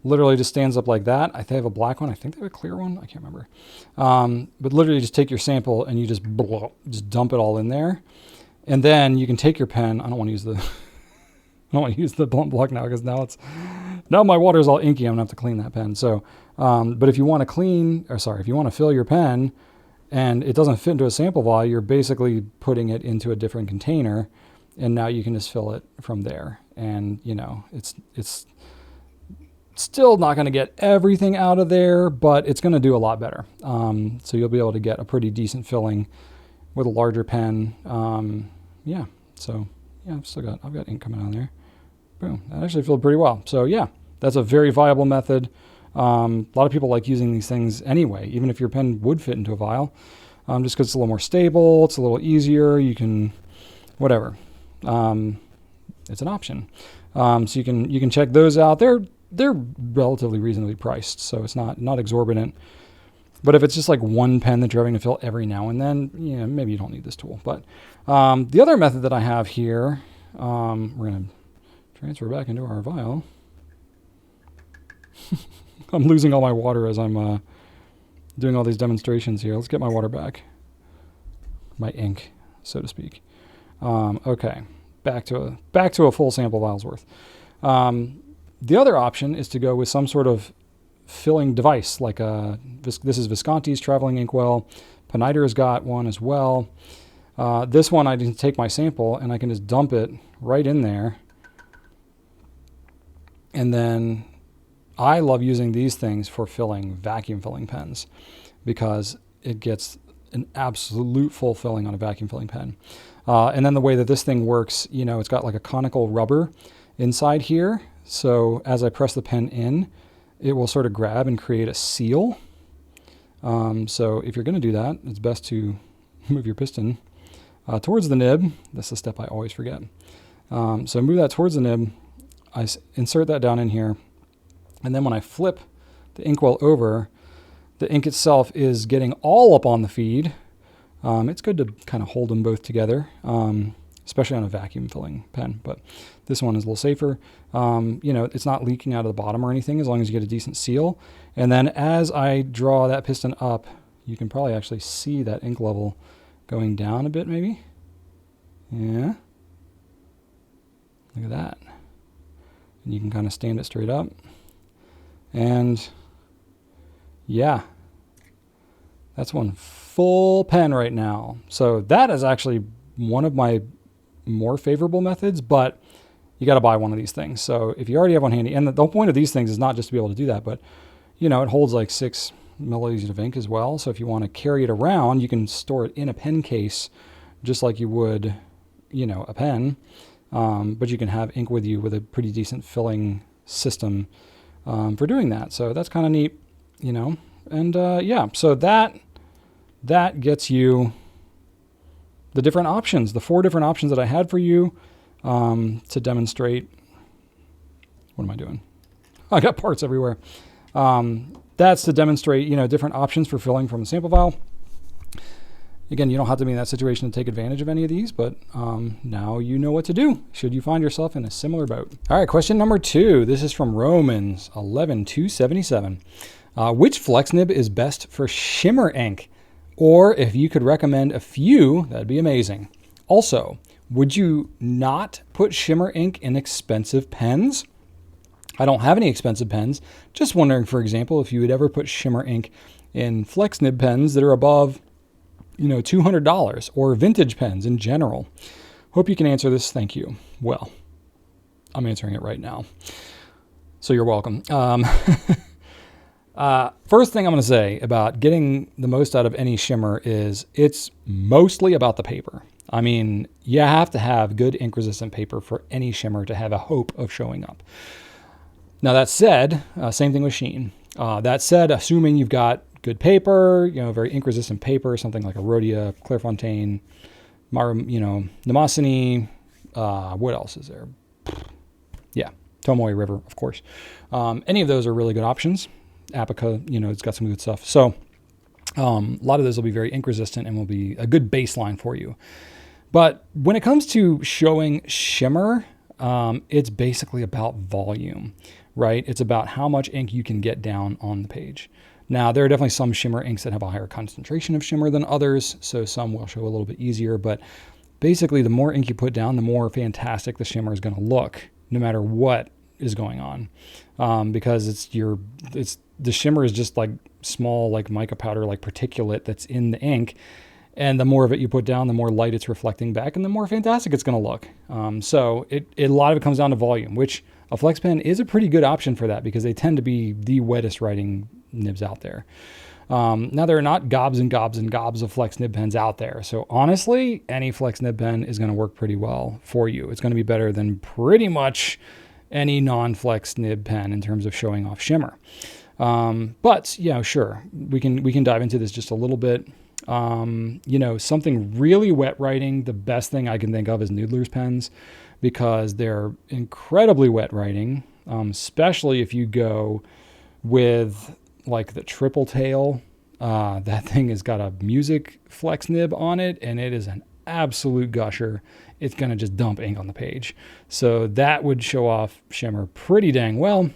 literally just stands up like that. They have a black one. I think they have a clear one. I can't remember. But literally just take your sample and you just dump it all in there. And then you can take your pen. I don't want to use the blunt block now because now my water is all inky. I'm gonna have to clean that pen. So, but if you want to fill your pen and it doesn't fit into a sample vial, you're basically putting it into a different container, and now you can just fill it from there. And it's still not going to get everything out of there, but it's going to do a lot better. So you'll be able to get a pretty decent filling with a larger pen. Yeah. So yeah, I've got ink coming on there. Boom. That actually filled pretty well. So yeah, that's a very viable method. A lot of people like using these things anyway, even if your pen would fit into a vial, just because it's a little more stable, it's a little easier. You can, whatever. It's an option. So you can check those out. They're relatively reasonably priced, so it's not exorbitant. But if it's just like one pen that you're having to fill every now and then, yeah, maybe you don't need this tool. But the other method that I have here, we're going to transfer back into our vial. I'm losing all my water as I'm doing all these demonstrations here. Let's get my water back. My ink, so to speak. Okay, back to a full sample vial's worth. The other option is to go with some sort of filling device, like this is Visconti's traveling inkwell. Pineider's got one as well. This one I can take my sample and I can just dump it right in there. And then I love using these things for filling vacuum filling pens because it gets an absolute full filling on a vacuum filling pen. And then the way that this thing works, it's got like a conical rubber inside here. So as I press the pen in, it will sort of grab and create a seal. So if you're going to do that, it's best to move your piston towards the nib. That's the step I always forget. So move that towards the nib. I insert that down in here. And then when I flip the inkwell over, the ink itself is getting all up on the feed. It's good to kind of hold them both together, especially on a vacuum filling pen. But this one is a little safer. It's not leaking out of the bottom or anything as long as you get a decent seal. And then as I draw that piston up, you can probably actually see that ink level going down a bit maybe. Yeah. Look at that. And you can kind of stand it straight up. And yeah, that's one full pen right now. So that is actually one of my more favorable methods, but you got to buy one of these things. So if you already have one handy, and the whole point of these things is not just to be able to do that, but it holds like 6 milliliters of ink as well. So if you want to carry it around, you can store it in a pen case just like you would, a pen. But you can have ink with you with a pretty decent filling system for doing that. So that's kind of neat, And so that gets you the different options, the 4 different options that I had for you to demonstrate. What am I doing? I got parts everywhere. That's to demonstrate, different options for filling from a sample vial. Again, you don't have to be in that situation to take advantage of any of these, but now you know what to do should you find yourself in a similar boat. All right, question number 2. This is from Romans 11:277. Which flex nib is best for shimmer ink? Or if you could recommend a few, that'd be amazing. Also, would you not put shimmer ink in expensive pens? I don't have any expensive pens. Just wondering, for example, if you would ever put shimmer ink in flex nib pens that are above, $200 or vintage pens in general. Hope you can answer this. Thank you. Well, I'm answering it right now. So you're welcome. First thing I'm going to say about getting the most out of any shimmer is it's mostly about the paper. I mean, you have to have good ink resistant paper for any shimmer to have a hope of showing up. Now that said, same thing with sheen. That said, assuming you've got good paper, very ink resistant paper, something like a Rhodia, Clairefontaine, Mnemosyne, what else is there? Yeah, Tomoe River, of course. Any of those are really good options. Apica, it's got some good stuff. So a lot of those will be very ink resistant and will be a good baseline for you. But when it comes to showing shimmer, it's basically about volume, right? It's about how much ink you can get down on the page. Now, there are definitely some shimmer inks that have a higher concentration of shimmer than others, so some will show a little bit easier, but basically the more ink you put down, the more fantastic the shimmer is going to look, no matter what is going on, because the shimmer is just like small, like mica powder, like particulate that's in the ink, and the more of it you put down, the more light it's reflecting back, and the more fantastic it's going to look. So a lot of it comes down to volume, which a flex pen is a pretty good option for that because they tend to be the wettest writing nibs out there. Now, there are not gobs and gobs and gobs of flex nib pens out there. So honestly, any flex nib pen is going to work pretty well for you. It's going to be better than pretty much any non-flex nib pen in terms of showing off shimmer. But yeah, sure, we can dive into this just a little bit. Something really wet writing, the best thing I can think of is Noodler's pens because they're incredibly wet writing, especially if you go with like the triple tail. That thing has got a music flex nib on it and it is an absolute gusher. It's going to just dump ink on the page. So that would show off shimmer pretty dang well.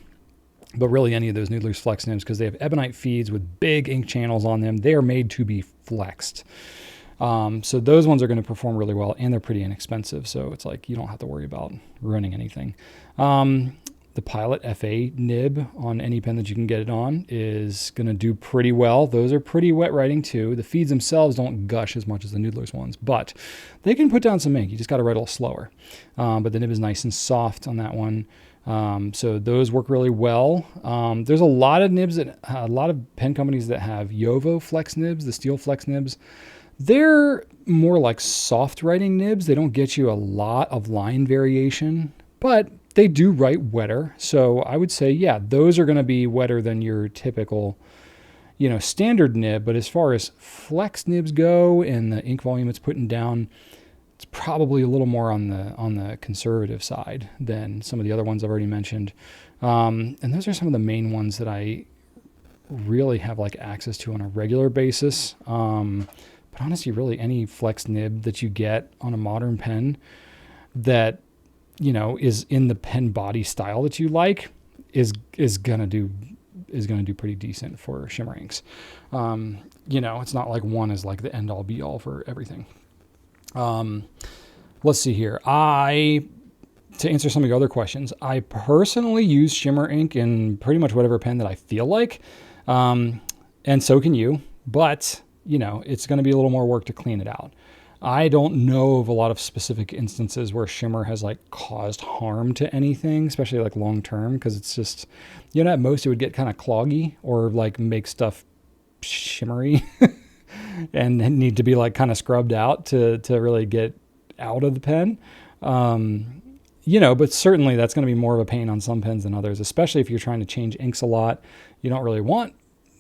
But really any of those Noodler's flex nibs, because they have ebonite feeds with big ink channels on them, they are made to be flexed. So those ones are going to perform really well and they're pretty inexpensive. So it's like you don't have to worry about ruining anything. The Pilot FA nib on any pen that you can get it on is going to do pretty well. Those are pretty wet writing too. The feeds themselves don't gush as much as the Noodler's ones, but they can put down some ink. You just got to write a little slower. But the nib is nice and soft on that one. So those work really well. There's a lot of nibs a lot of pen companies that have Jowo flex nibs, the steel flex nibs. They're more like soft writing nibs. They don't get you a lot of line variation, but they do write wetter. So I would say, yeah, those are going to be wetter than your typical, standard nib. But as far as flex nibs go and the ink volume it's putting down, it's probably a little more on the conservative side than some of the other ones I've already mentioned. And those are some of the main ones that I really have like access to on a regular basis. But honestly, really any flex nib that you get on a modern pen that, is in the pen body style that you like is gonna do pretty decent for shimmer inks. It's not like one is like the end all be all for everything. Let's see here. To answer some of your other questions, I personally use shimmer ink in pretty much whatever pen that I feel like. And so can you, but it's going to be a little more work to clean it out. I don't know of a lot of specific instances where shimmer has like caused harm to anything, especially like long term, because it's just, at most it would get kind of cloggy or like make stuff shimmery and need to be like kind of scrubbed out to really get out of the pen. But certainly that's going to be more of a pain on some pens than others, especially if you're trying to change inks a lot. You don't really want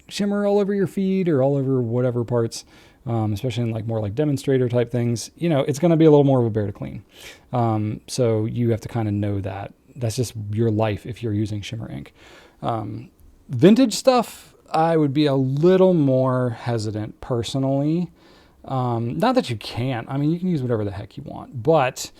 shimmer all over your feed or all over whatever parts, especially in like more like demonstrator type things. It's going to be a little more of a bear to clean. So you have to kind of know that. That's just your life if you're using shimmer ink. Vintage stuff, I would be a little more hesitant personally. Not that you can't. I mean, you can use whatever the heck you want. But,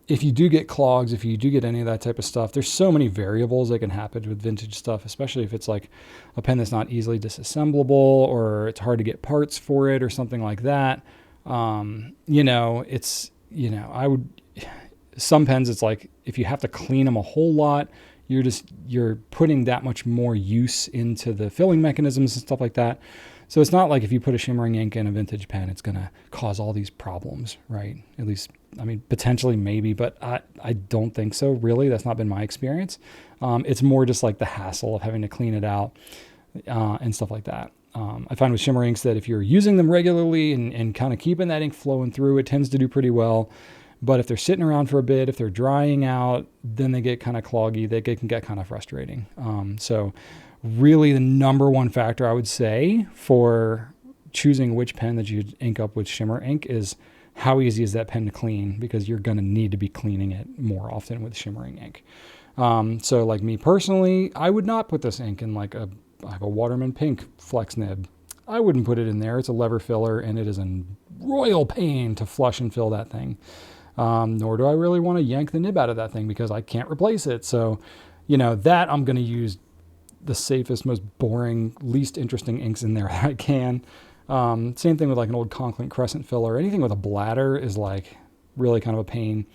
if you do get clogs, if you do get any of that type of stuff, there's so many variables that can happen with vintage stuff, especially if it's like a pen that's not easily disassemblable or it's hard to get parts for it or something like that. Some pens, it's like if you have to clean them a whole lot, you're putting that much more use into the filling mechanisms and stuff like that. So it's not like if you put a shimmering ink in a vintage pen, it's going to cause all these problems, right? At least, potentially maybe, but I don't think so, really. That's not been my experience. It's more just like the hassle of having to clean it out and stuff like that. I find with shimmer inks that if you're using them regularly and kind of keeping that ink flowing through, it tends to do pretty well. But if they're sitting around for a bit, if they're drying out, then they get kind of cloggy. They can get kind of frustrating. So really the number one factor I would say for choosing which pen that you ink up with shimmer ink is how easy is that pen to clean, because you're going to need to be cleaning it more often with shimmering ink. So like me personally, I would not put this ink in I have a Waterman Pink flex nib. I wouldn't put it in there. It's a lever filler and it is a royal pain to flush and fill that thing. Nor do I really want to yank the nib out of that thing because I can't replace it. So, that I'm going to use the safest, most boring, least interesting inks in there that I can. Same thing with like an old Conklin Crescent filler. Anything with a bladder is like really kind of a pain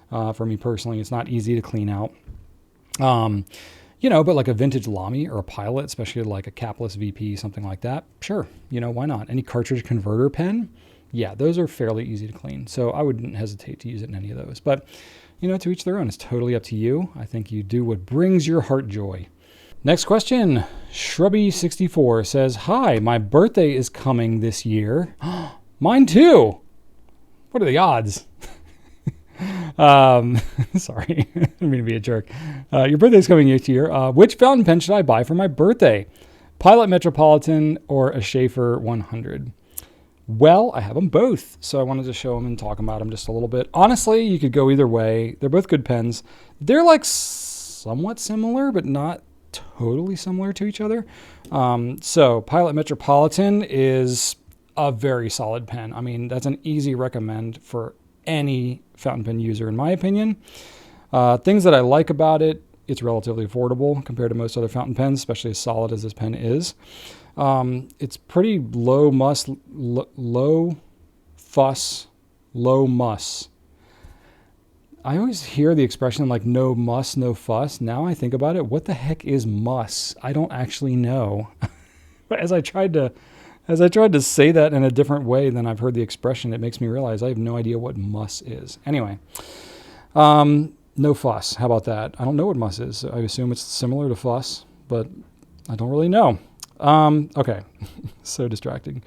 for me personally. It's not easy to clean out. But like a vintage Lamy or a Pilot, especially like a capless VP, something like that, sure, why not? Any cartridge converter pen, yeah, those are fairly easy to clean. So I wouldn't hesitate to use it in any of those. But, to each their own. It's totally up to you. I think you do what brings your heart joy. Next question. Shrubby64 says, "Hi, my birthday is coming this year." Mine too. What are the odds? Sorry, I didn't mean to be a jerk. Your birthday's coming this year. Which fountain pen should I buy for my birthday? Pilot Metropolitan or a Sheaffer 100? Well, I have them both, so I wanted to show them and talk about them just a little bit. Honestly, you could go either way. They're both good pens. They're like somewhat similar, but not totally similar to each other. So Pilot Metropolitan is a very solid pen. That's an easy recommend for any fountain pen user, in my opinion. Things that I like about it: it's relatively affordable compared to most other fountain pens, especially as solid as this pen is. It's pretty low fuss, low muss. I always hear the expression like no muss, no fuss. Now I think about it, what the heck is muss? I don't actually know. But as I tried to say that in a different way than I've heard the expression, it makes me realize I have no idea what muss is. Anyway, no fuss. How about that? I don't know what muss is. I assume it's similar to fuss, but I don't really know. Okay, so distracting.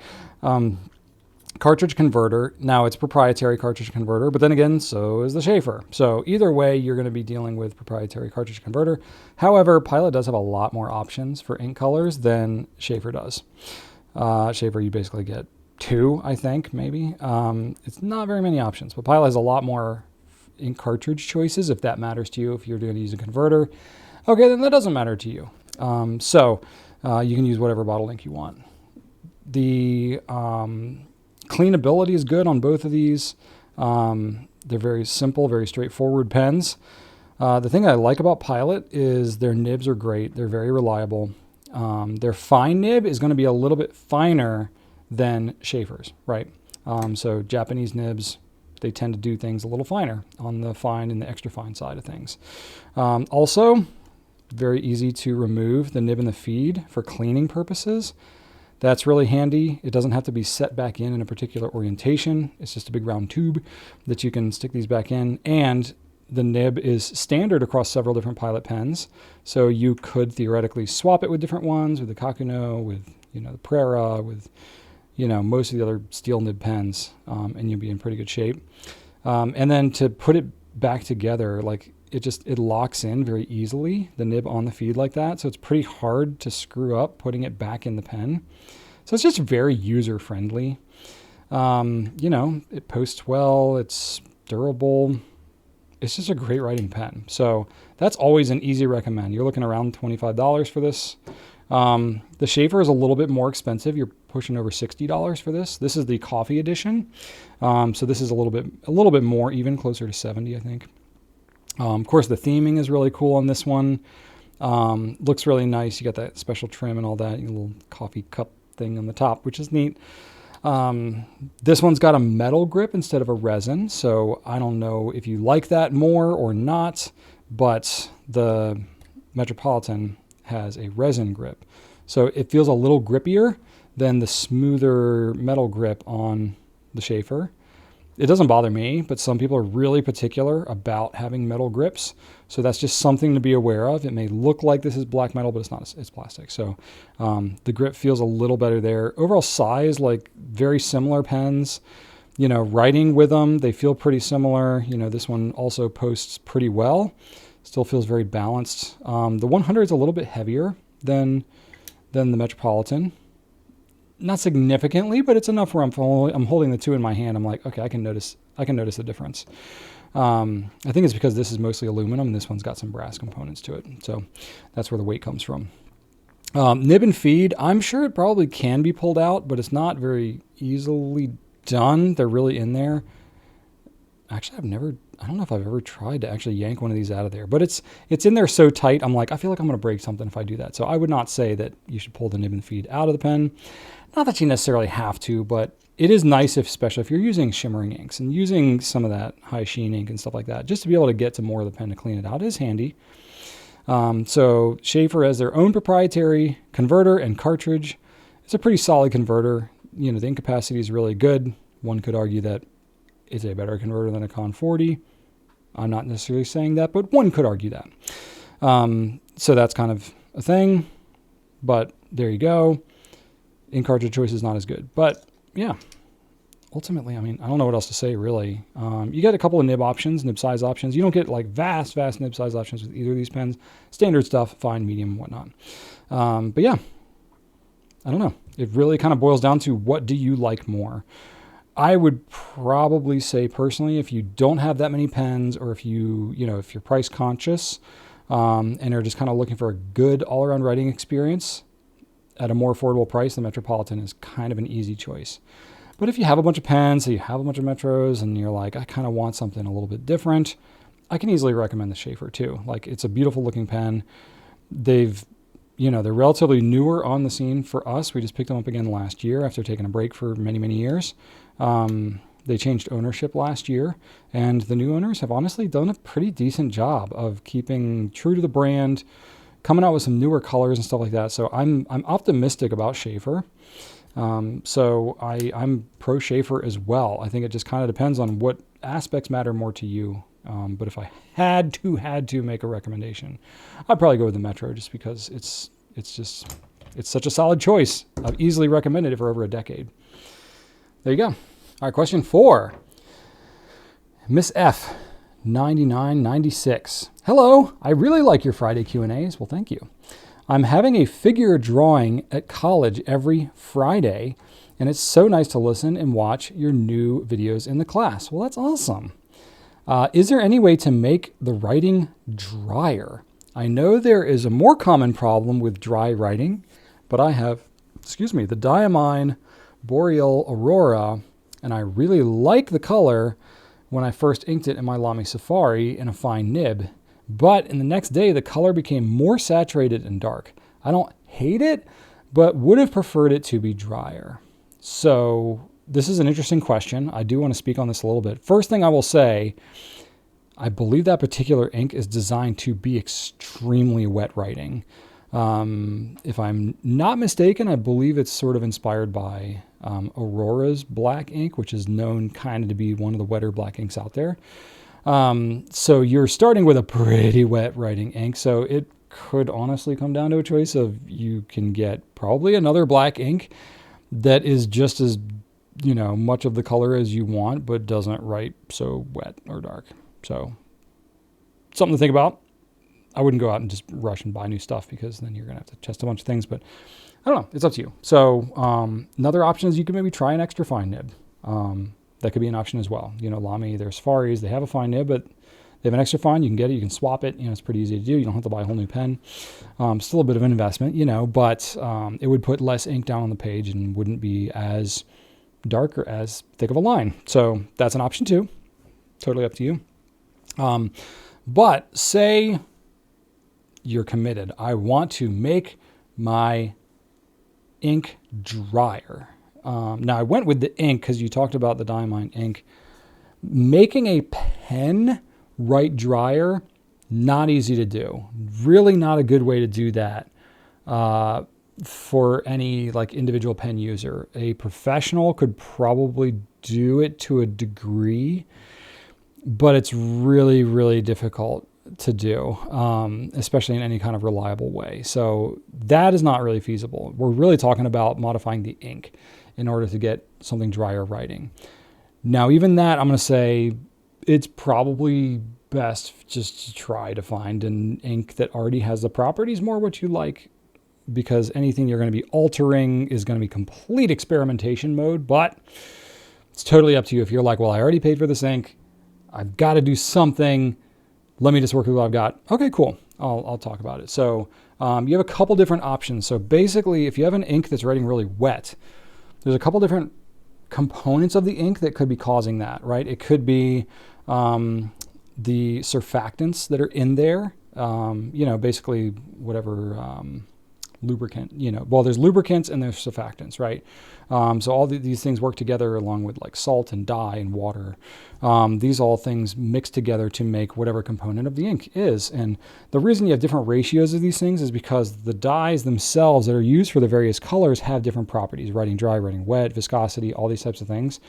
Cartridge converter. Now it's proprietary cartridge converter, but then again, so is the Sheaffer. So either way, you're going to be dealing with proprietary cartridge converter. However, Pilot does have a lot more options for ink colors than Sheaffer does. Sheaffer, you basically get 2, I think, maybe. It's not very many options, but Pilot has a lot more ink cartridge choices, if that matters to you. If you're going to use a converter, okay, then that doesn't matter to you. So you can use whatever bottle ink you want. The cleanability is good on both of these. They're very simple, very straightforward pens. The thing I like about Pilot is their nibs are great. They're very reliable. Their fine nib is going to be a little bit finer than Sheaffer's, right? So Japanese nibs, they tend to do things a little finer on the fine and the extra fine side of things. Also, very easy to remove the nib and the feed for cleaning purposes. That's really handy. It doesn't have to be set back in a particular orientation. It's just a big round tube that you can stick these back in. And the nib is standard across several different Pilot pens. So you could theoretically swap it with different ones, with the Kakuno, with, the Prera, with, most of the other steel nib pens, and you'll be in pretty good shape. And then to put it back together, like it locks in very easily, the nib on the feed like that. So it's pretty hard to screw up putting it back in the pen. So it's just very user friendly. It posts well, it's durable. It's just a great writing pen. So that's always an easy recommend. You're looking around $25 for this. The Sheaffer is a little bit more expensive. You're pushing over $60 for this. This is the coffee edition. So this is a little bit more, even closer to 70, I think. Of course, the theming is really cool on this one. Looks really nice. You got that special trim and all that, your little coffee cup thing on the top, which is neat. This one's got a metal grip instead of a resin. So I don't know if you like that more or not, but the Metropolitan has a resin grip. So it feels a little grippier than the smoother metal grip on the Sheaffer. It doesn't bother me, but some people are really particular about having metal grips. So that's just something to be aware of. It may look like this is black metal, but it's not, it's plastic. So the grip feels a little better there. Overall size, like very similar pens. Writing with them, they feel pretty similar. This one also posts pretty well. Still feels very balanced. The 100 is a little bit heavier than the Metropolitan. Not significantly, but it's enough where I'm holding the two in my hand. I'm like, okay, I can notice the difference. I think it's because this is mostly aluminum and this one's got some brass components to it. So that's where the weight comes from. Nib and feed, I'm sure it probably can be pulled out, but it's not very easily done. They're really in there. Actually, I don't know if I've ever tried to actually yank one of these out of there, but it's in there so tight. I'm like, I feel like I'm going to break something if I do that. So I would not say that you should pull the nib and feed out of the pen. Not that you necessarily have to, but it is nice, especially if you're using shimmering inks and using some of that high sheen ink and stuff like that, just to be able to get to more of the pen to clean it out is handy. So Sheaffer has their own proprietary converter and cartridge. It's a pretty solid converter. The ink capacity is really good. One could argue that it's a better converter than a Con 40. I'm not necessarily saying that, but one could argue that. So that's kind of a thing, but there you go. Ink cartridge choice is not as good, but yeah, ultimately, I don't know what else to say really. You get a couple of nib options, nib size options. You don't get like vast nib size options with either of these pens. Standard stuff, fine, medium, whatnot. But yeah, I don't know. It really kind of boils down to what do you like more? I would probably say personally, if you don't have that many pens, or if if you're price conscious and are just kind of looking for a good all-around writing experience at a more affordable price, the Metropolitan is kind of an easy choice. But if you have a bunch of pens, so you have a bunch of Metros, and you're like, I kind of want something a little bit different, I can easily recommend the Sheaffer too. Like, it's a beautiful looking pen. They're relatively newer on the scene for us. We just picked them up again last year after taking a break for many, many years. They changed ownership last year, and the new owners have honestly done a pretty decent job of keeping true to the brand, coming out with some newer colors and stuff like that. So I'm optimistic about Sheaffer. So I'm pro Sheaffer as well. I think it just kind of depends on what aspects matter more to you. But if I had to make a recommendation, I'd probably go with the Metro, just because it's such a solid choice. I've easily recommended it for over a decade. There you go. All right, question 4. Miss F, 9996. Hello, I really like your Friday Q&As. Well, thank you. I'm having a figure drawing at college every Friday, and it's so nice to listen and watch your new videos in the class. Well, that's awesome. Is there any way to make the writing drier? I know there is a more common problem with dry writing, but I have, the Diamine Boreal Aurora, and I really like the color when I first inked it in my Lamy Safari in a fine nib. But in the next day, the color became more saturated and dark. I don't hate it, but would have preferred it to be drier. So this is an interesting question. I do want to speak on this a little bit. First thing I will say, I believe that particular ink is designed to be extremely wet writing. If I'm not mistaken, I believe it's sort of inspired by Aurora's black ink, which is known kind of to be one of the wetter black inks out there. So you're starting with a pretty wet writing ink. So it could honestly come down to a choice of you can get probably another black ink that is just as, much of the color as you want, but doesn't write so wet or dark. So something to think about. I wouldn't go out and just rush and buy new stuff because then you're going to have to test a bunch of things, but I don't know. It's up to you. So another option is you can maybe try an extra fine nib. That could be an option as well. Lamy, their Safaris, they have a fine nib, but they have an extra fine. You can get it. You can swap it. It's pretty easy to do. You don't have to buy a whole new pen. Still a bit of an investment, but it would put less ink down on the page and wouldn't be as dark or as thick of a line. So that's an option too. Totally up to you. But say you're committed. I want to make my ink drier. Now I went with the ink because you talked about the diamine ink. Making a pen write drier, not easy to do. Really not a good way to do that for any individual pen user. A professional could probably do it to a degree, but it's really, really difficult to do, especially in any kind of reliable way. So that is not really feasible. We're really talking about modifying the ink in order to get something drier writing. Now, even that, I'm going to say it's probably best just to try to find an ink that already has the properties more what you like, because anything you're going to be altering is going to be complete experimentation mode. But it's totally up to you. If you're like, well, I already paid for this ink, I've got to do something, let me just work with what I've got. Okay, cool. I'll talk about it. So you have a couple different options. So basically, if you have an ink that's writing really wet, there's a couple different components of the ink that could be causing that, right? It could be the surfactants that are in there, basically whatever lubricant, well, there's lubricants and there's surfactants, right? So all these things work together along with salt and dye and water. These all things mix together to make whatever component of the ink is. And the reason you have different ratios of these things is because the dyes themselves that are used for the various colors have different properties: writing dry, writing wet, viscosity, all these types of things.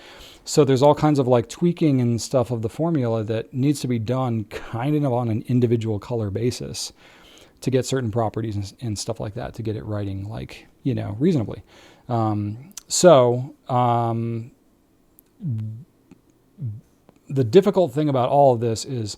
So there's all kinds of tweaking and stuff of the formula that needs to be done kind of on an individual color basis to get certain properties and stuff like that, to get it writing reasonably. The difficult thing about all of this is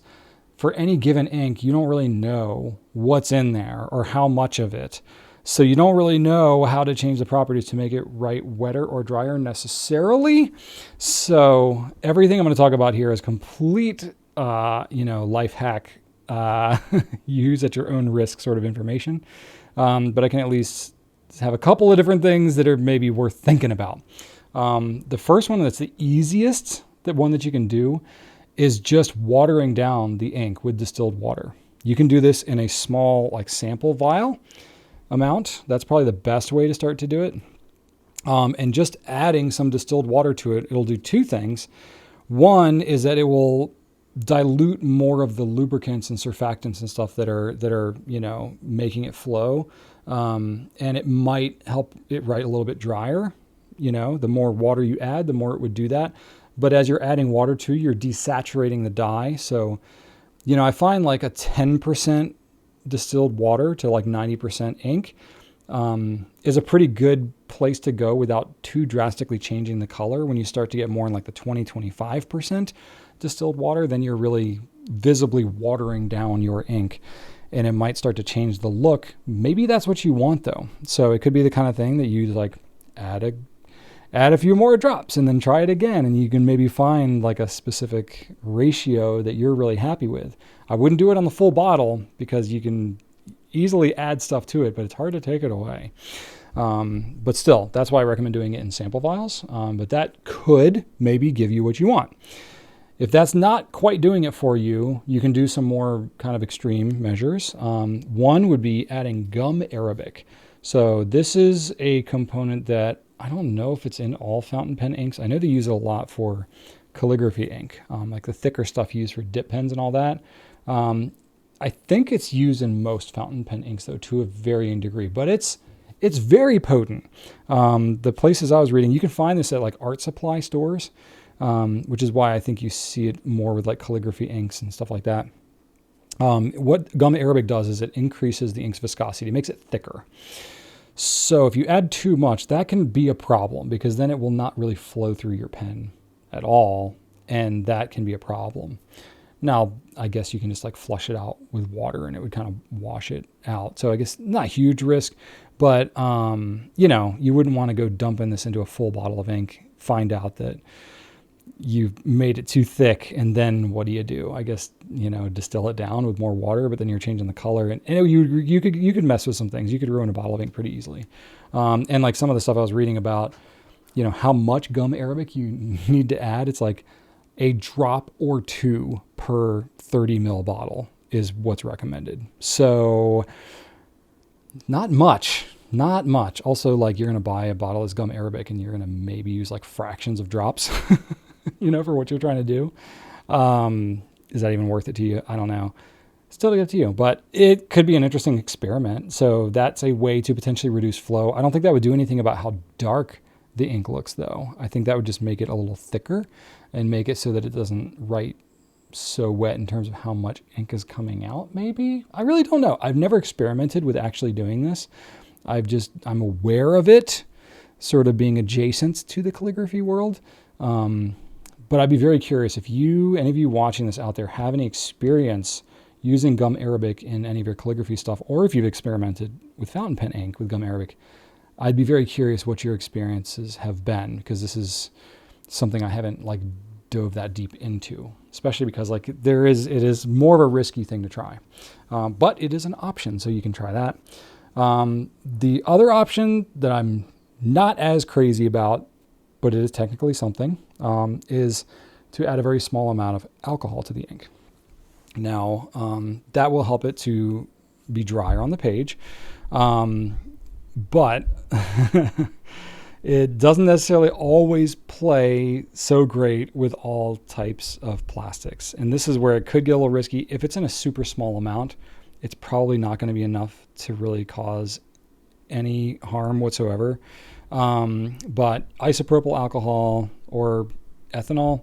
for any given ink, you don't really know what's in there or how much of it. So you don't really know how to change the properties to make it write wetter or drier necessarily. So everything I'm going to talk about here is complete, life hack, use at your own risk sort of information. But I can at least have a couple of different things that are maybe worth thinking about. The first one that's the easiest, the one that you can do, is just watering down the ink with distilled water. You can do this in a small sample vial amount. That's probably the best way to start to do it. And just adding some distilled water to it, it'll do two things. One is that it will dilute more of the lubricants and surfactants and stuff that are making it flow, and it might help it write a little bit drier. The more water you add, the more it would do that. But as you're adding water to, you're desaturating the dye. So I find a 10% distilled water to 90% ink is a pretty good place to go without too drastically changing the color. When you start to get more in the 20-25% distilled water, then you're really visibly watering down your ink, and it might start to change the look. Maybe that's what you want though. So it could be the kind of thing that you add a few more drops and then try it again, and you can maybe find a specific ratio that you're really happy with. I wouldn't do it on the full bottle because you can easily add stuff to it, but it's hard to take it away. But still, that's why I recommend doing it in sample vials. But that could maybe give you what you want. If that's not quite doing it for you, you can do some more kind of extreme measures. One would be adding gum arabic. So this is a component that I don't know if it's in all fountain pen inks. I know they use it a lot for calligraphy ink, the thicker stuff used for dip pens and all that. I think it's used in most fountain pen inks, though, to a varying degree. But it's very potent. The places I was reading, you can find this at like art supply stores, which is why I think you see it more with like calligraphy inks and stuff like that. What gum arabic does is it increases the ink's viscosity, it makes it thicker. So if you add too much, that can be a problem because then it will not really flow through your pen at all, and that can be a problem. Now, I guess you can just like flush it out with water and it would kind of wash it out. So I guess not a huge risk, but you know, you wouldn't want to go dumping this into a full bottle of ink, find out that you've made it too thick, and then what do? I guess, you know, distill it down with more water, but then you're changing the color, and you could mess with some things. You could ruin a bottle of ink pretty easily. And like some of the stuff I was reading about, you know, how much gum arabic you need to add. It's like a drop or two per 30 ml bottle is what's recommended. So not much. Also, like, you're going to buy a bottle of gum arabic and you're going to maybe use like fractions of drops, you know, for what you're trying to do. Is that even worth it to you? I don't know. Still up to you, but it could be an interesting experiment. So that's a way to potentially reduce flow. I don't think that would do anything about how dark the ink looks, though. I think that would just make it a little thicker and make it so that it doesn't write so wet in terms of how much ink is coming out, maybe. I really don't know. I've never experimented with actually doing this. I'm aware of it sort of being adjacent to the calligraphy world. But I'd be very curious if any of you watching this out there have any experience using gum arabic in any of your calligraphy stuff, or if you've experimented with fountain pen ink with gum arabic. I'd be very curious what your experiences have been, because this is something I haven't like dove that deep into, especially because like it is more of a risky thing to try. But it is an option, so you can try that. The other option that I'm not as crazy about, but it is technically something, is to add a very small amount of alcohol to the ink. Now, that will help it to be drier on the page, but it doesn't necessarily always play so great with all types of plastics. And this is where it could get a little risky. If it's in a super small amount, it's probably not going to be enough to really cause any harm whatsoever. But isopropyl alcohol or ethanol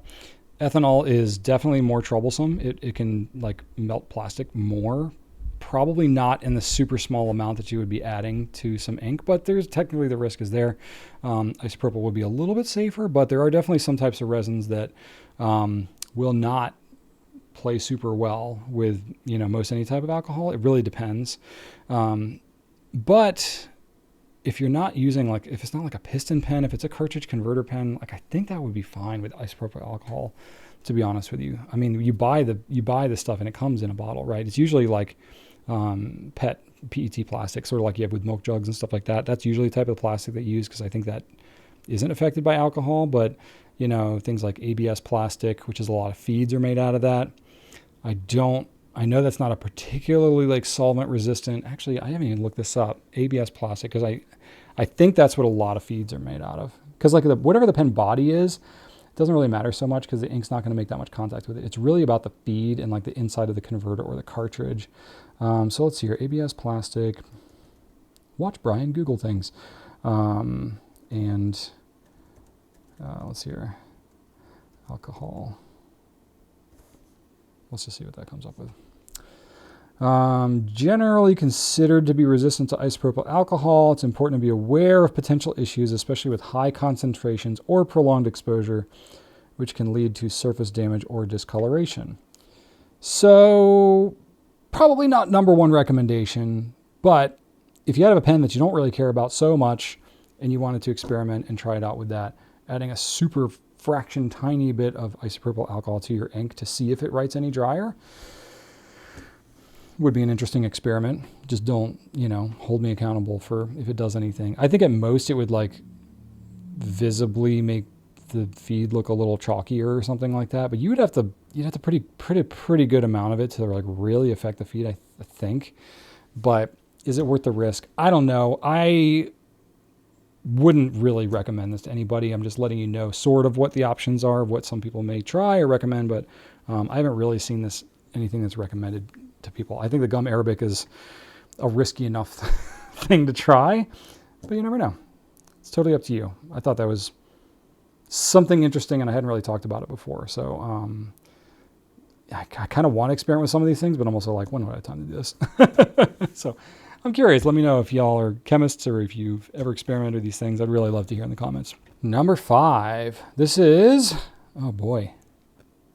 is definitely more troublesome. It can like melt plastic more, probably not in the super small amount that you would be adding to some ink, but there's technically the risk is there. Isopropyl would be a little bit safer, but there are definitely some types of resins that will not play super well with, you know, most any type of alcohol. It really depends. But if you're not using if it's not like a piston pen, if it's a cartridge converter pen, like I think that would be fine with isopropyl alcohol, to be honest with you. I mean, you buy the stuff and it comes in a bottle, right? It's usually like PET plastic, sort of like you have with milk jugs and stuff like that. That's usually the type of plastic that you use, because I think that isn't affected by alcohol. But, you know, things like ABS plastic, which is a lot of feeds are made out of that. I know that's not a particularly like solvent resistant. Actually, I haven't even looked this up. ABS plastic, because I think that's what a lot of feeds are made out of. Because like whatever the pen body is, it doesn't really matter so much because the ink's not going to make that much contact with it. It's really about the feed and like the inside of the converter or the cartridge. So let's see here. ABS plastic. Watch Brian Google things. Let's see here. Alcohol. Let's just see what that comes up with. Generally considered to be resistant to isopropyl alcohol. It's important to be aware of potential issues, especially with high concentrations or prolonged exposure, which can lead to surface damage or discoloration. So probably not number one recommendation, but if you have a pen that you don't really care about so much and you wanted to experiment and try it out with that, adding a super fraction tiny bit of isopropyl alcohol to your ink to see if it writes any drier would be an interesting experiment. Just don't, hold me accountable for if it does anything. I think at most it would like visibly make the feed look a little chalkier or something like that. But you'd have to pretty good amount of it to like really affect the feed, I think. But is it worth the risk? I don't know. I wouldn't really recommend this to anybody. I'm just letting you know sort of what the options are, what some people may try or recommend, but I haven't really seen anything that's recommended to people. I think the gum Arabic is a risky enough thing to try, but you never know. It's totally up to you. I thought that was something interesting, and I hadn't really talked about it before. So I kind of want to experiment with some of these things, but I'm also like, when do I have time to do this? So I'm curious. Let me know if y'all are chemists or if you've ever experimented with these things. I'd really love to hear in the comments. Number 5. This is, oh boy,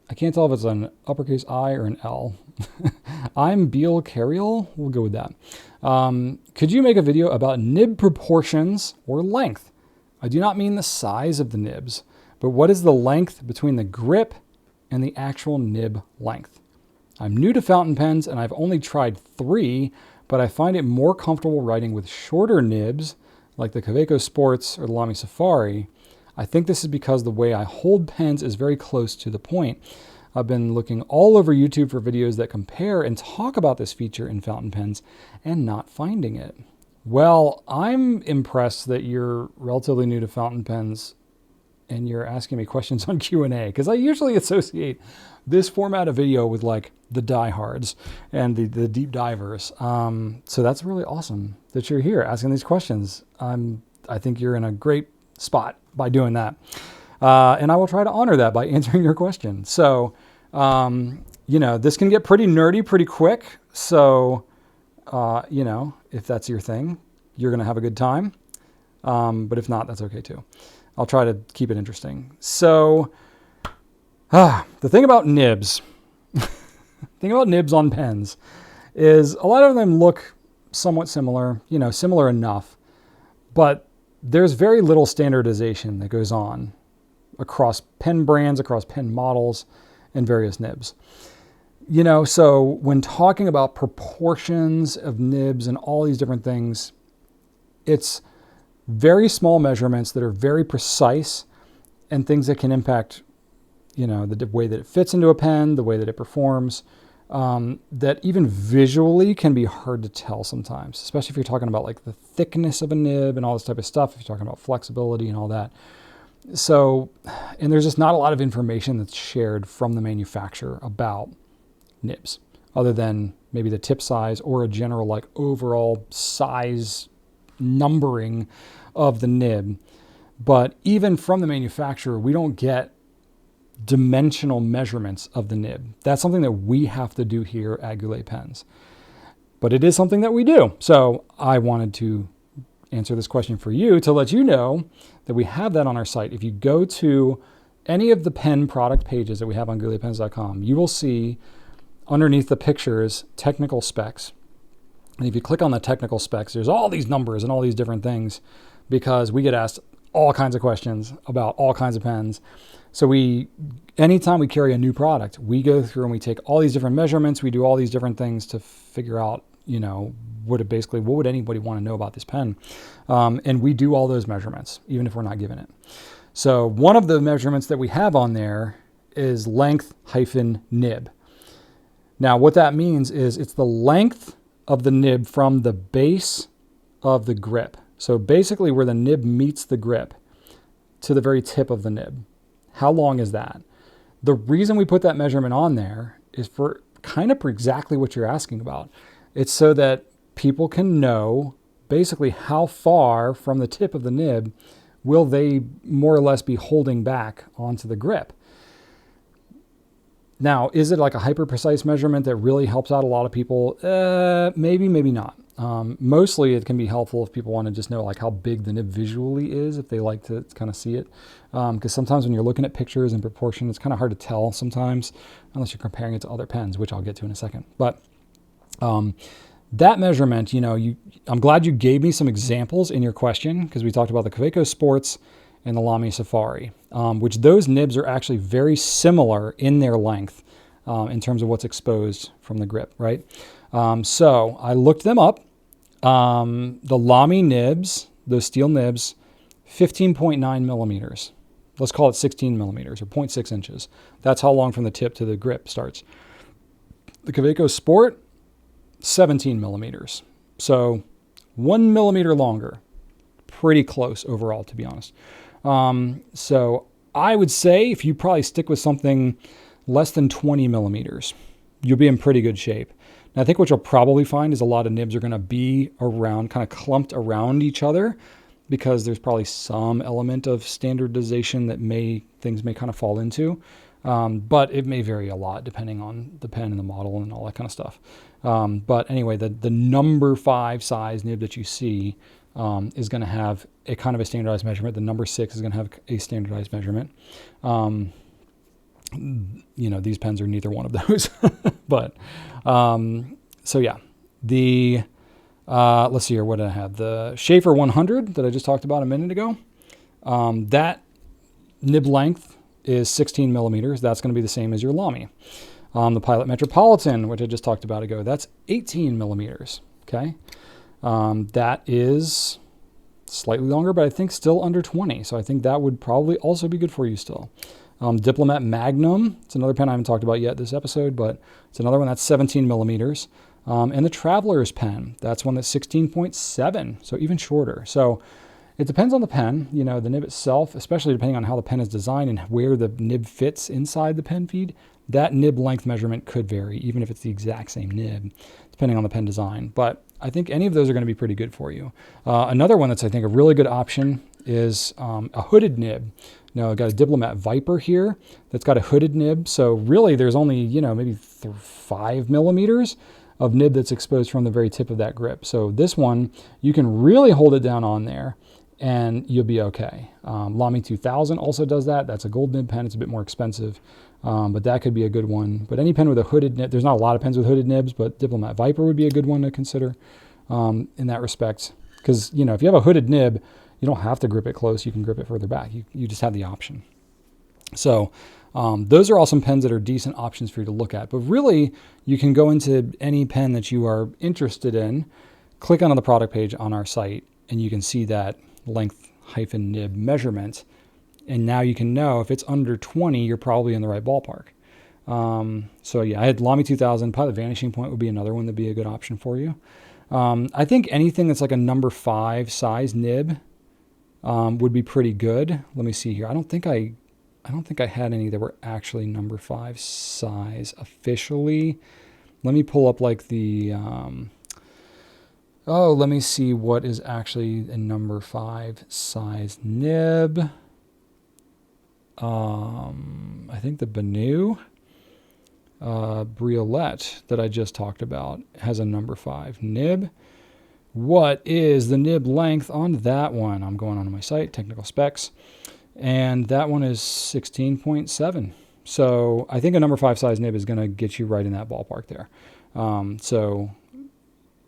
I can't tell if it's an uppercase I or an L. I'm Beal Carriel. We'll go with that. Could you make a video about nib proportions or length? I do not mean the size of the nibs, but what is the length between the grip and the actual nib length? I'm new to fountain pens and I've only tried 3, but I find it more comfortable writing with shorter nibs like the Kaweco Sports or the Lamy Safari. I think this is because the way I hold pens is very close to the point. I've been looking all over YouTube for videos that compare and talk about this feature in fountain pens and not finding it. Well, I'm impressed that you're relatively new to fountain pens and you're asking me questions on Q&A, because I usually associate this format of video with like the diehards and the deep divers. So that's really awesome that you're here asking these questions. I think you're in a great spot by doing that. And I will try to honor that by answering your question. So, this can get pretty nerdy pretty quick. So, if that's your thing, you're going to have a good time. But if not, that's okay too. I'll try to keep it interesting. So, the thing about nibs, on pens is a lot of them look somewhat similar, similar enough, but there's very little standardization that goes on across pen brands, across pen models, and various nibs. So when talking about proportions of nibs and all these different things, it's very small measurements that are very precise and things that can impact, the way that it fits into a pen, the way that it performs, that even visually can be hard to tell sometimes, especially if you're talking about like the thickness of a nib and all this type of stuff, if you're talking about flexibility and all that. So, and there's just not a lot of information that's shared from the manufacturer about nibs, other than maybe the tip size or a general like overall size numbering of the nib. But even from the manufacturer, we don't get dimensional measurements of the nib. That's something that we have to do here at Goulet Pens. But it is something that we do. So I wanted to answer this question for you to let you know that we have that on our site. If you go to any of the pen product pages that we have on gouletpens.com, you will see underneath the pictures technical specs. And if you click on the technical specs, there's all these numbers and all these different things, because we get asked all kinds of questions about all kinds of pens. So anytime we carry a new product, we go through and we take all these different measurements. We do all these different things to figure out, what would anybody want to know about this pen? And we do all those measurements, even if we're not given it. So one of the measurements that we have on there is length-nib. Now, what that means is it's the length of the nib from the base of the grip. So basically where the nib meets the grip to the very tip of the nib. How long is that? The reason we put that measurement on there is for exactly what you're asking about. It's so that people can know basically how far from the tip of the nib will they more or less be holding back onto the grip. Now, is it like a hyper-precise measurement that really helps out a lot of people? Maybe, maybe not. Mostly it can be helpful if people want to just know like how big the nib visually is, if they like to kind of see it. Because sometimes when you're looking at pictures and proportion, it's kind of hard to tell sometimes, unless you're comparing it to other pens, which I'll get to in a second. But that measurement, I'm glad you gave me some examples in your question, because we talked about the Kaweco Sports and the Lamy Safari, which those nibs are actually very similar in their length in terms of what's exposed from the grip, right? So I looked them up. The Lamy nibs, those steel nibs, 15.9 millimeters. Let's call it 16 millimeters or 0.6 inches. That's how long from the tip to the grip starts. The Kaweco Sport, 17 millimeters. So 1 millimeter longer. Pretty close overall, to be honest. So I would say if you probably stick with something less than 20 millimeters, you'll be in pretty good shape. And I think what you'll probably find is a lot of nibs are going to be around, kind of clumped around each other, because there's probably some element of standardization that things may kind of fall into. But it may vary a lot depending on the pen and the model and all that kind of stuff. But anyway, the number 5 size nib that you see is going to have a kind of a standardized measurement. The number 6 is going to have a standardized measurement. These pens are neither one of those. But so yeah, let's see here. What did I have? The Sheaffer 100 that I just talked about a minute ago. That nib length is 16 millimeters. That's going to be the same as your Lamy. The Pilot Metropolitan, which I just talked about ago, that's 18 millimeters. Okay. That is slightly longer, but I think still under 20. So I think that would probably also be good for you still. Diplomat Magnum, it's another pen I haven't talked about yet this episode, but it's another one that's 17 millimeters. And the Traveler's pen, that's one that's 16.7, so even shorter. So it depends on the pen, the nib itself, especially depending on how the pen is designed and where the nib fits inside the pen feed. That nib length measurement could vary, even if it's the exact same nib, depending on the pen design. But I think any of those are going to be pretty good for you. Another one that's, I think, a really good option is a hooded nib. Now, I've got a Diplomat Viper here that's got a hooded nib. So really, there's only, maybe 5 millimeters of nib that's exposed from the very tip of that grip. So this one, you can really hold it down on there and you'll be okay. Lamy 2000 also does that. That's a gold nib pen. It's a bit more expensive, but that could be a good one. But any pen with a hooded nib, there's not a lot of pens with hooded nibs, but Diplomat Viper would be a good one to consider in that respect. Because, if you have a hooded nib, you don't have to grip it close. You can grip it further back. You just have the option. So those are all some pens that are decent options for you to look at. But really, you can go into any pen that you are interested in, click on the product page on our site, and you can see that length-nib measurement. And now you can know if it's under 20, you're probably in the right ballpark. So yeah, I had Lamy 2000. Pilot Vanishing Point would be another one that'd be a good option for you. I think anything that's like a number 5 size nib would be pretty good. Let me see here. I don't think I had any that were actually number 5 size officially. Let me pull up like the let me see what is actually a number 5 size nib. I think the Benu Briolet that I just talked about has a number 5 nib. What is the nib length on that one? I'm going onto my site, technical specs, and that one is 16.7. So I think a number 5 size nib is going to get you right in that ballpark there. So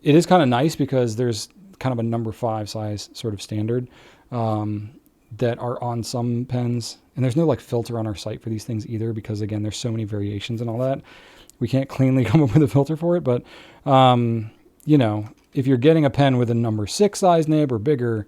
it is kind of nice because there's kind of a number 5 size sort of standard that are on some pens. And there's no like filter on our site for these things either, because again, there's so many variations and all that. We can't cleanly come up with a filter for it, but if you're getting a pen with a number 6 size nib or bigger,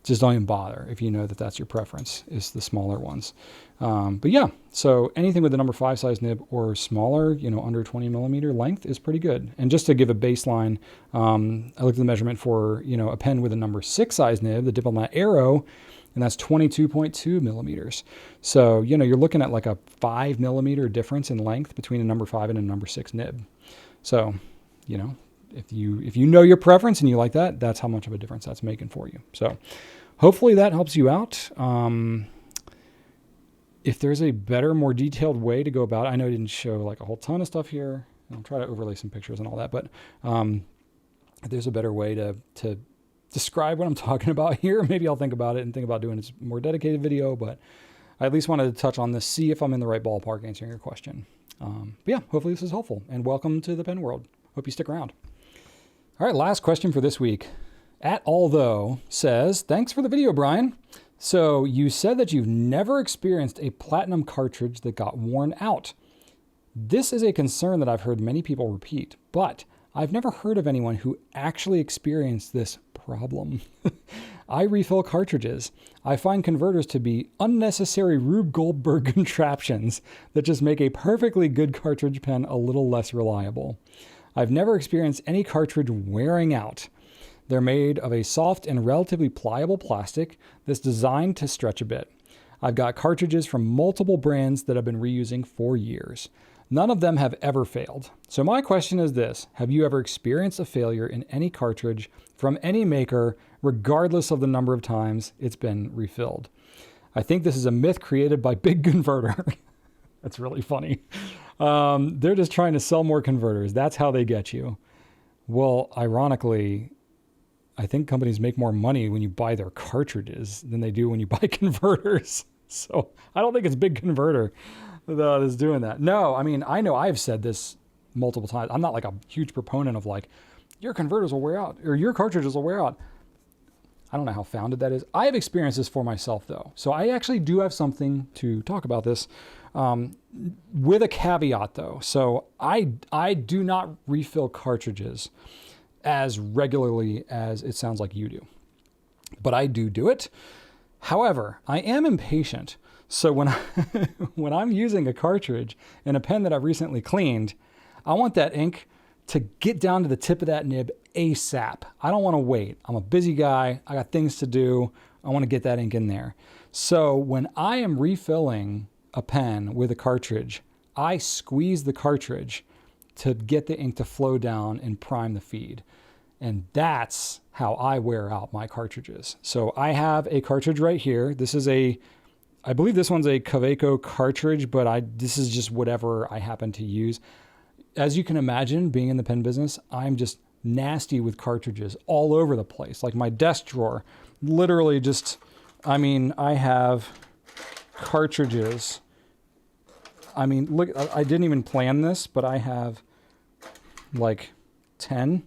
just don't even bother if you know that that's your preference, is the smaller ones. But yeah, so anything with a number 5 size nib or smaller, under 20 millimeter length is pretty good. And just to give a baseline, I looked at the measurement for, a pen with a number 6 size nib, the Diplomat Aero, and that's 22.2 millimeters. So, you're looking at like a 5 millimeter difference in length between a number 5 and a number 6 nib. So, if you know your preference and you like that, that's how much of a difference that's making for you. So hopefully that helps you out. If there's a better, more detailed way to go about it, I know I didn't show like a whole ton of stuff here. I'll try to overlay some pictures and all that, but if there's a better way to describe what I'm talking about here, maybe I'll think about it and think about doing a more dedicated video, but I at least wanted to touch on this, see if I'm in the right ballpark answering your question. But yeah, hopefully this is helpful, and welcome to the pen world. Hope you stick around. All right, last question for this week. @although says, thanks for the video, Brian. So you said that you've never experienced a platinum cartridge that got worn out. This is a concern that I've heard many people repeat, but I've never heard of anyone who actually experienced this problem. I refill cartridges. I find converters to be unnecessary Rube Goldberg contraptions that just make a perfectly good cartridge pen a little less reliable. I've never experienced any cartridge wearing out. They're made of a soft and relatively pliable plastic that's designed to stretch a bit. I've got cartridges from multiple brands that I've been reusing for years. None of them have ever failed. So my question is this: have you ever experienced a failure in any cartridge from any maker, regardless of the number of times it's been refilled? I think this is a myth created by Big Converter. That's really funny. They're just trying to sell more converters. That's how they get you. Well, ironically, I think companies make more money when you buy their cartridges than they do when you buy converters. So I don't think it's Big Converter that is doing that. No, I mean, I know I've said this multiple times. I'm not like a huge proponent of like, your converters will wear out or your cartridges will wear out. I don't know how founded that is. I have experienced this for myself though. So I actually do have something to talk about this with a caveat though. So I do not refill cartridges as regularly as it sounds like you do, but I do it. However, I am impatient. So when when I'm using a cartridge and a pen that I've recently cleaned, I want that ink to get down to the tip of that nib ASAP. I don't want to wait. I'm a busy guy. I got things to do. I want to get that ink in there. So when I am refilling a pen with a cartridge, I squeeze the cartridge to get the ink to flow down and prime the feed. And that's how I wear out my cartridges. So I have a cartridge right here. This is I believe this one's a Kaweco cartridge, but this is just whatever I happen to use. As you can imagine, being in the pen business, I'm just nasty with cartridges all over the place. Like my desk drawer, literally just, I have cartridges. Look, I didn't even plan this, but I have like 9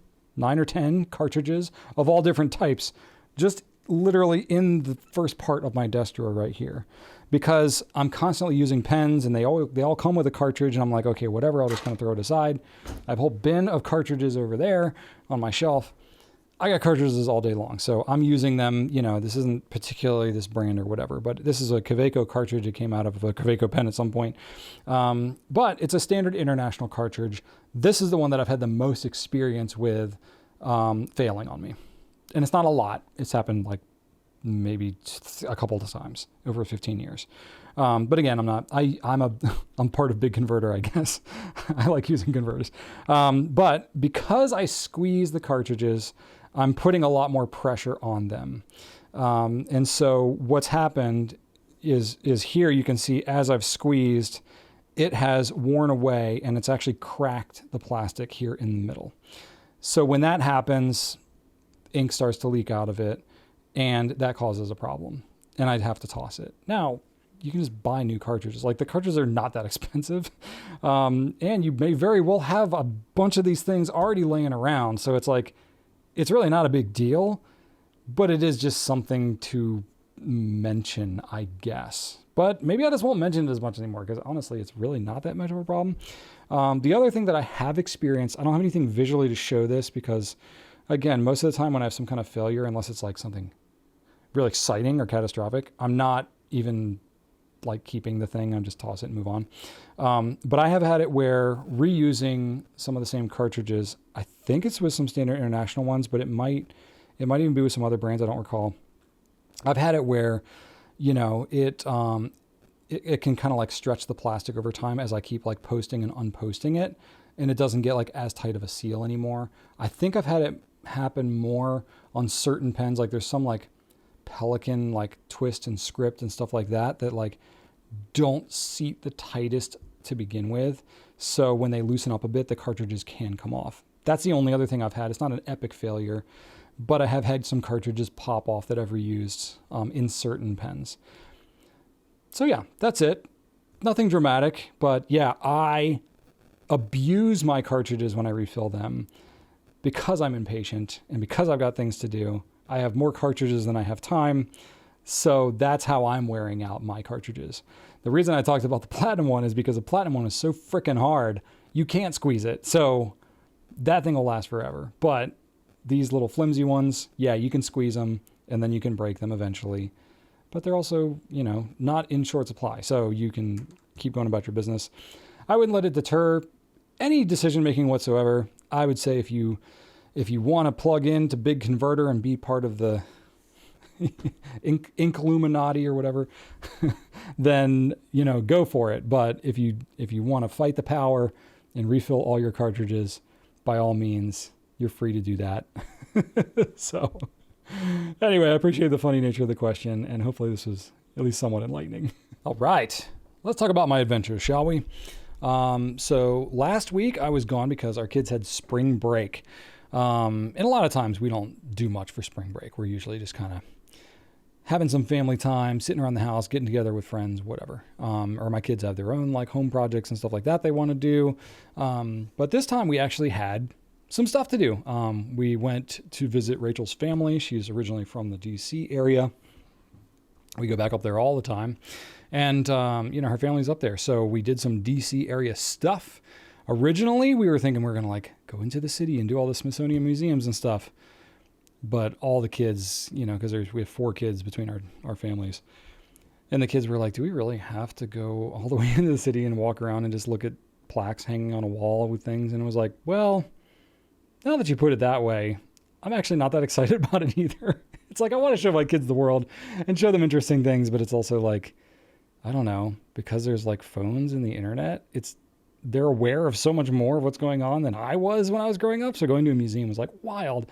or 10 cartridges of all different types, just literally in the first part of my desk drawer right here, because I'm constantly using pens and they all come with a cartridge, and I'm like, okay, whatever, I'll just kind of throw it aside. I have a whole bin of cartridges over there on my shelf. I got cartridges all day long, so I'm using them. This isn't particularly this brand or whatever, but this is a Kaweco cartridge. It came out of a Kaweco pen at some point, but it's a standard international cartridge. This is the one that I've had the most experience with failing on me. And it's not a lot. It's happened like maybe a couple of times over 15 years. But again, I'm part of Big Converter, I guess. I like using converters. But because I squeeze the cartridges, I'm putting a lot more pressure on them. And so what's happened is here you can see as I've squeezed, it has worn away and it's actually cracked the plastic here in the middle. So when that happens, ink starts to leak out of it, and that causes a problem, and I'd have to toss it. Now, you can just buy new cartridges. Like, the cartridges are not that expensive, and you may very well have a bunch of these things already laying around, so it's like, it's really not a big deal, but it is just something to mention, I guess. But maybe I just won't mention it as much anymore, because honestly, it's really not that much of a problem. The other thing that I have experienced, I don't have anything visually to show this, because again, most of the time when I have some kind of failure, unless it's like something really exciting or catastrophic, I'm not even like keeping the thing. I just toss it and move on. But I have had it where reusing some of the same cartridges, I think it's with some standard international ones, but it might even be with some other brands. I don't recall. I've had it where, it can kind of like stretch the plastic over time as I keep like posting and unposting it, and it doesn't get like as tight of a seal anymore. I think I've had it happen more on certain pens. Like there's some like Pelican, like twist and script and stuff like that like don't seat the tightest to begin with. So when they loosen up a bit, the cartridges can come off. That's the only other thing I've had. It's not an epic failure, but I have had some cartridges pop off that I've reused in certain pens. So yeah, that's it. Nothing dramatic, but yeah, I abuse my cartridges when I refill them because I'm impatient and because I've got things to do. I have more cartridges than I have time. So that's how I'm wearing out my cartridges. The reason I talked about the Platinum one is because the Platinum one is so freaking hard, you can't squeeze it. So that thing will last forever. But these little flimsy ones, yeah, you can squeeze them and then you can break them eventually. But they're also, not in short supply. So you can keep going about your business. I wouldn't let it deter any decision making whatsoever. I would say if you want to plug into Big Converter and be part of the ink Illuminati or whatever, then, go for it. But if you want to fight the power and refill all your cartridges, by all means, you're free to do that. So anyway, I appreciate the funny nature of the question, and hopefully this was at least somewhat enlightening. All right, let's talk about my adventures, shall we? So last week I was gone because our kids had spring break. And a lot of times we don't do much for spring break. We're usually just kind of having some family time, sitting around the house, getting together with friends, whatever. Or my kids have their own like home projects and stuff like that they want to do. But this time we actually had some stuff to do. We went to visit Rachel's family. She's originally from the DC area. We go back up there all the time. And, her family's up there. So we did some DC area stuff. Originally, we were thinking we were going to go into the city and do all the Smithsonian museums and stuff. But all the kids, because we have 4 kids between our families. And the kids were like, do we really have to go all the way into the city and walk around and just look at plaques hanging on a wall with things? And it was like, well, now that you put it that way, I'm actually not that excited about it either. It's like, I want to show my kids the world and show them interesting things. But it's also like, I don't know, because there's like phones and the internet, they're aware of so much more of what's going on than I was when I was growing up. So going to a museum was like wild.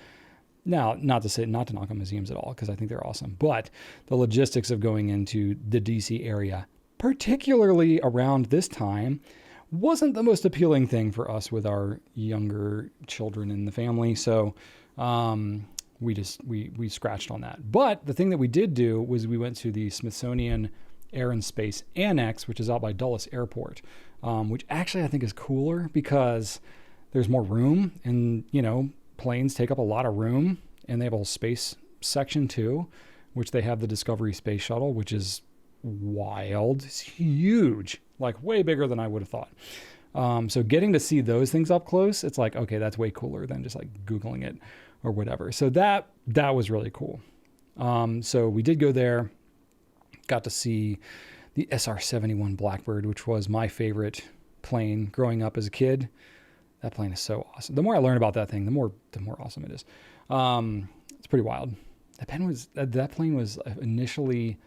Now, not to knock on museums at all, because I think they're awesome, but the logistics of going into the DC area, particularly around this time, wasn't the most appealing thing for us with our younger children in the family. So we scratched on that. But the thing that we did do was we went to the Smithsonian Air and Space Annex, which is out by Dulles Airport, which actually I think is cooler because there's more room, and planes take up a lot of room, and they have a whole space section too, which they have the Discovery Space Shuttle, which is wild. It's huge, like way bigger than I would have thought. So getting to see those things up close, it's like, okay, that's way cooler than just like Googling it or whatever. So that was really cool. So we did go there. Got to see the SR-71 Blackbird, which was my favorite plane growing up as a kid. That plane is so awesome. The more I learn about that thing, the more awesome it is. It's pretty wild. That plane was initially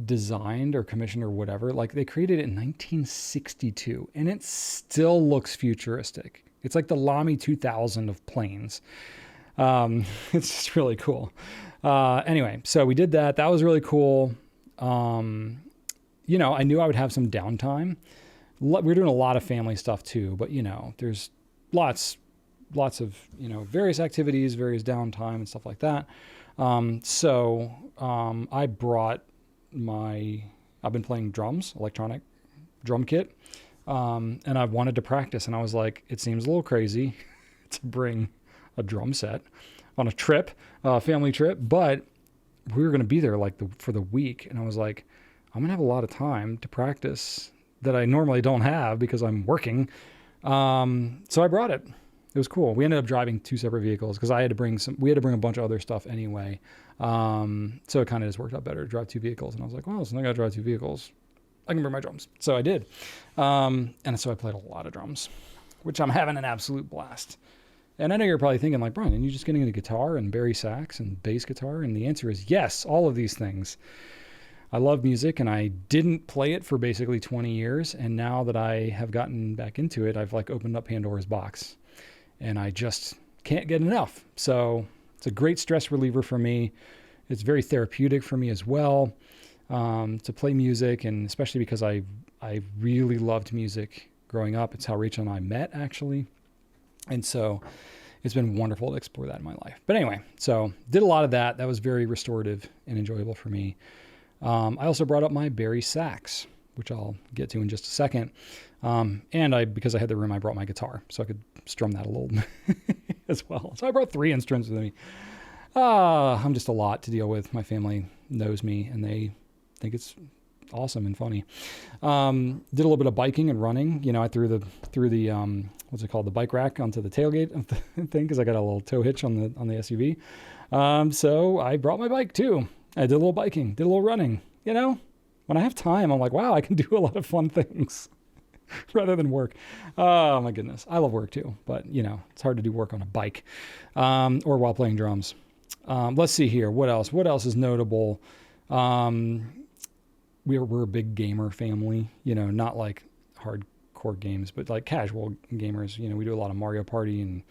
designed or commissioned or whatever. Like they created it in 1962, and it still looks futuristic. It's like the Lamy 2000 of planes. It's just really cool. Anyway, so we did that. That was really cool. I knew I would have some downtime. We're doing a lot of family stuff too, but there's lots of, various activities, various downtime and stuff like that. I brought I've been playing drums, electronic drum kit. And I wanted to practice, and I was like, it seems a little crazy to bring a drum set on a trip, family trip, but we were going to be there for the week. And I was like, I'm going to have a lot of time to practice that I normally don't have because I'm working. So I brought it. It was cool. We ended up driving 2 separate vehicles because we had to bring a bunch of other stuff anyway. So it kind of just worked out better to drive 2 vehicles. And I was like, well, so I got to drive 2 vehicles. I can bring my drums. So I did. And so I played a lot of drums, which I'm having an absolute blast. And I know you're probably thinking like, Brian, are you just getting into guitar and bari sax and bass guitar? And the answer is yes, all of these things. I love music, and I didn't play it for basically 20 years. And now that I have gotten back into it, I've opened up Pandora's box, and I just can't get enough. So it's a great stress reliever for me. It's very therapeutic for me as well, to play music, and especially because I really loved music growing up. It's how Rachel and I met, actually. And so it's been wonderful to explore that in my life. But anyway, so did a lot of that. That was very restorative and enjoyable for me. I also brought up my bari sax, which I'll get to in just a second. And because I had the room, I brought my guitar so I could strum that a little as well. So I brought 3 instruments with me. I'm just a lot to deal with. My family knows me, and they think it's awesome and funny. Did a little bit of biking and running. I threw the what's it called, the bike rack onto the tailgate of the thing because I got a little tow hitch on the SUV. So I brought my bike too. I did a little biking, did a little running. When I have time, I'm like, wow, I can do a lot of fun things rather than work. Oh my goodness, I love work too, but it's hard to do work on a bike or while playing drums. Let's see here. What else? What else is notable? We're a big gamer family, not like hardcore games, but like casual gamers. We do a lot of Mario Party and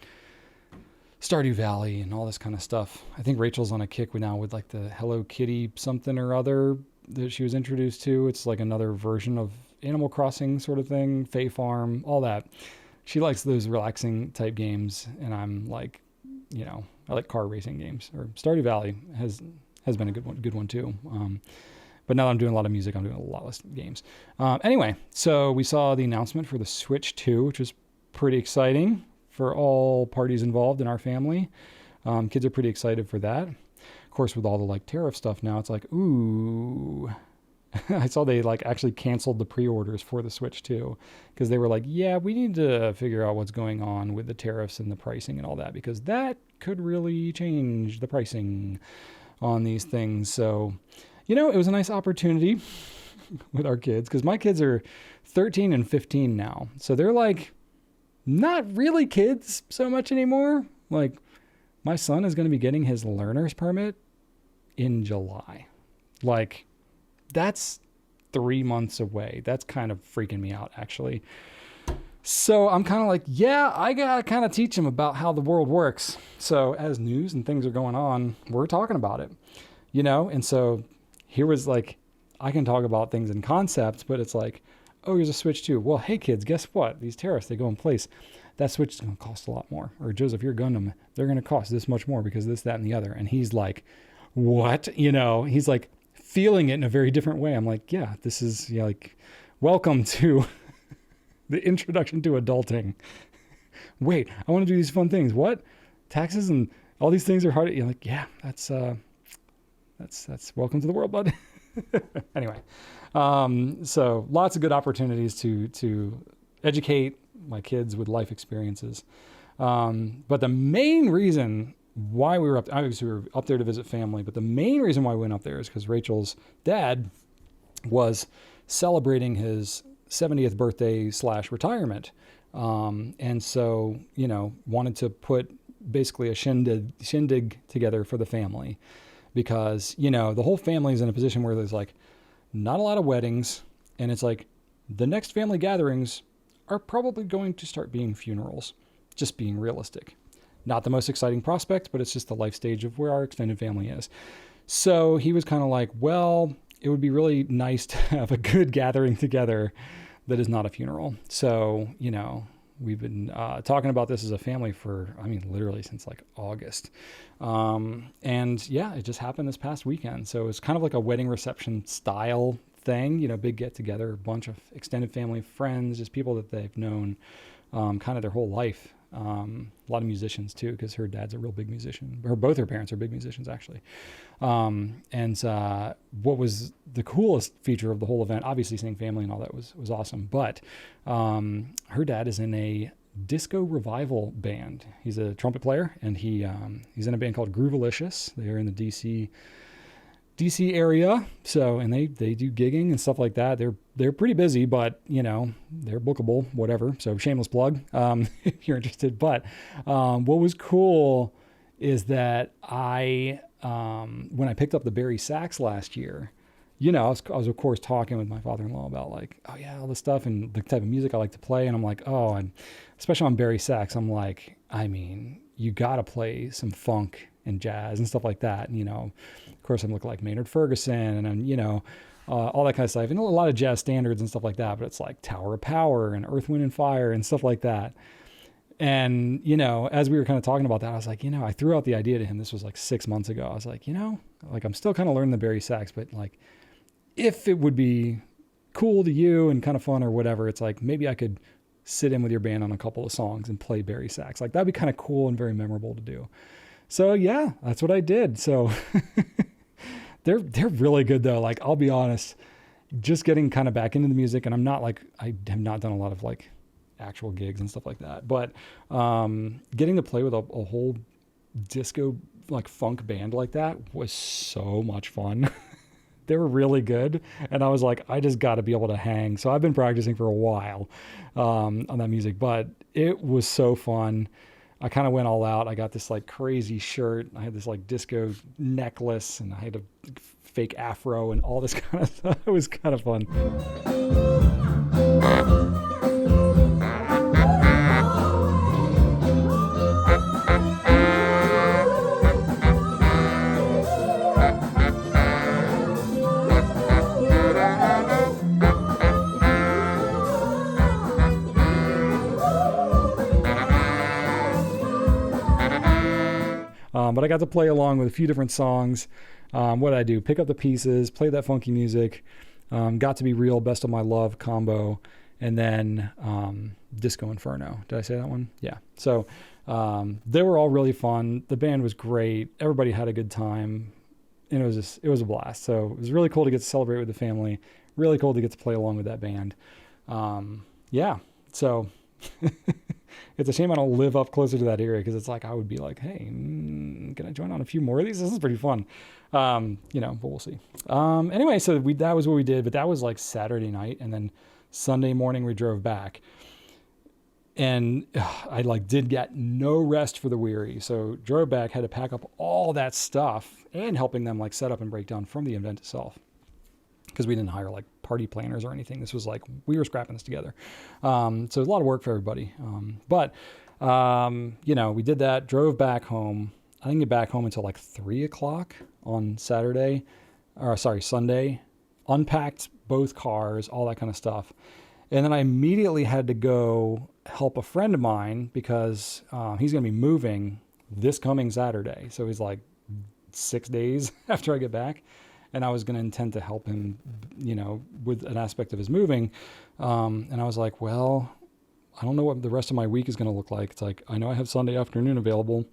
Stardew Valley and all this kind of stuff. I think Rachel's on a kick now with like the Hello Kitty something or other that she was introduced to. It's like another version of Animal Crossing sort of thing, Fae Farm, all that. She likes those relaxing type games, and I'm like, I like car racing games. Or Stardew Valley has been a good one too. But now that I'm doing a lot of music, I'm doing a lot less games. Anyway, so we saw the announcement for the Switch 2, which is pretty exciting for all parties involved in our family. Kids are pretty excited for that. Of course, with all the like tariff stuff now, it's like, ooh. I saw they like actually canceled the pre-orders for the Switch 2 because they were like, yeah, we need to figure out what's going on with the tariffs and the pricing and all that, because that could really change the pricing on these things. So, it was a nice opportunity with our kids, because my kids are 13 and 15 now. So they're like not really kids so much anymore. Like my son is going to be getting his learner's permit in July. Like that's 3 months away. That's kind of freaking me out, actually. So I'm kind of like, yeah, I got to kind of teach him about how the world works. So as news and things are going on, we're talking about it, and so here was like, I can talk about things in concepts, but it's like, oh, here's a Switch 2. Well, hey kids, guess what? These tariffs, they go in place. That Switch is going to cost a lot more. Or Joseph, your Gundam, they're going to cost this much more because this, that, and the other. And he's like, what? He's like feeling it in a very different way. I'm like, yeah, this is like, welcome to the introduction to adulting. Wait, I want to do these fun things. What? Taxes and all these things are hard. You're like, yeah, that's welcome to the world, bud. Anyway, so lots of good opportunities to educate my kids with life experiences. But the main reason why we were up, obviously we were up there to visit family, but the main reason why we went up there is because Rachel's dad was celebrating his 70th birthday / retirement. And so, wanted to put basically a shindig together for the family, because, the whole family is in a position where there's like not a lot of weddings. And it's like the next family gatherings are probably going to start being funerals, just being realistic. Not the most exciting prospect, but it's just the life stage of where our extended family is. So he was kind of like, well, it would be really nice to have a good gathering together that is not a funeral. So, we've been talking about this as a family for, literally since like August. And yeah, it just happened this past weekend. So it's kind of like a wedding reception style thing, big get together, a bunch of extended family, friends, just people that they've known kind of their whole life. A lot of musicians too, because her dad's a real big musician. Both her parents are big musicians, actually. And what was the coolest feature of the whole event, obviously seeing family and all that was awesome. But her dad is in a disco revival band. He's a trumpet player, and he's in a band called Groovalicious. They are in the DC area. So, and they do gigging and stuff like that. They're pretty busy, but they're bookable, whatever. So shameless plug, if you're interested. But, what was cool is that when I picked up the Barry sax last year, I was of course talking with my father-in-law about like, oh yeah, all this stuff and the type of music I like to play. And I'm like, oh, and especially on Barry sax, I'm like, you got to play some funk and jazz and stuff like that. And, of course I'm looking like Maynard Ferguson and, all that kind of stuff, and a lot of jazz standards and stuff like that, but it's like Tower of Power and Earth, Wind and Fire and stuff like that. And, as we were kind of talking about that, I was like, I threw out the idea to him. This was like 6 months ago. I was like, like I'm still kind of learning the Barry sax, but like, if it would be cool to you and kind of fun or whatever, it's like, maybe I could sit in with your band on a couple of songs and play Barry sax. Like that'd be kind of cool and very memorable to do. So yeah, that's what I did. So they're really good though. Like, I'll be honest, just getting kind of back into the music, and I have not done a lot of like actual gigs and stuff like that, but getting to play with a whole disco like funk band like that was so much fun. They were really good, and I was like, I just got to be able to hang. So I've been practicing for a while on that music, but it was so fun. I kind of went all out. I got this like crazy shirt. I had this like disco necklace, and I had a fake afro and all this kind of stuff. It was kind of fun. But I got to play along with a few different songs. What did I do? Pick up the pieces, play that funky music, got to be real, Best of My Love combo, and then Disco Inferno. Did I say that one? Yeah. So they were all really fun. The band was great. Everybody had a good time. And it was a blast. So it was really cool to get to celebrate with the family. Really cool to get to play along with that band. Yeah. So it's a shame I don't live up closer to that area, because it's like I would be like, hey, can I join on a few more of these? This is pretty fun. But we'll see. Anyway, so that was what we did, but that was like Saturday night, and then Sunday morning we drove back. And I like did get no rest for the weary. So drove back, had to pack up all that stuff and helping them like set up and break down from the event itself, because we didn't hire like party planners or anything. This was like, we were scrapping this together. So it was a lot of work for everybody. But we did that, drove back home. I didn't get back home until like 3:00 on Sunday, unpacked both cars, all that kind of stuff. And then I immediately had to go help a friend of mine, because he's going to be moving this coming Saturday. So he's like 6 days after I get back. And I was going to intend to help him, with an aspect of his moving. And I was like, well, I don't know what the rest of my week is going to look like. It's like, I know I have Sunday afternoon available.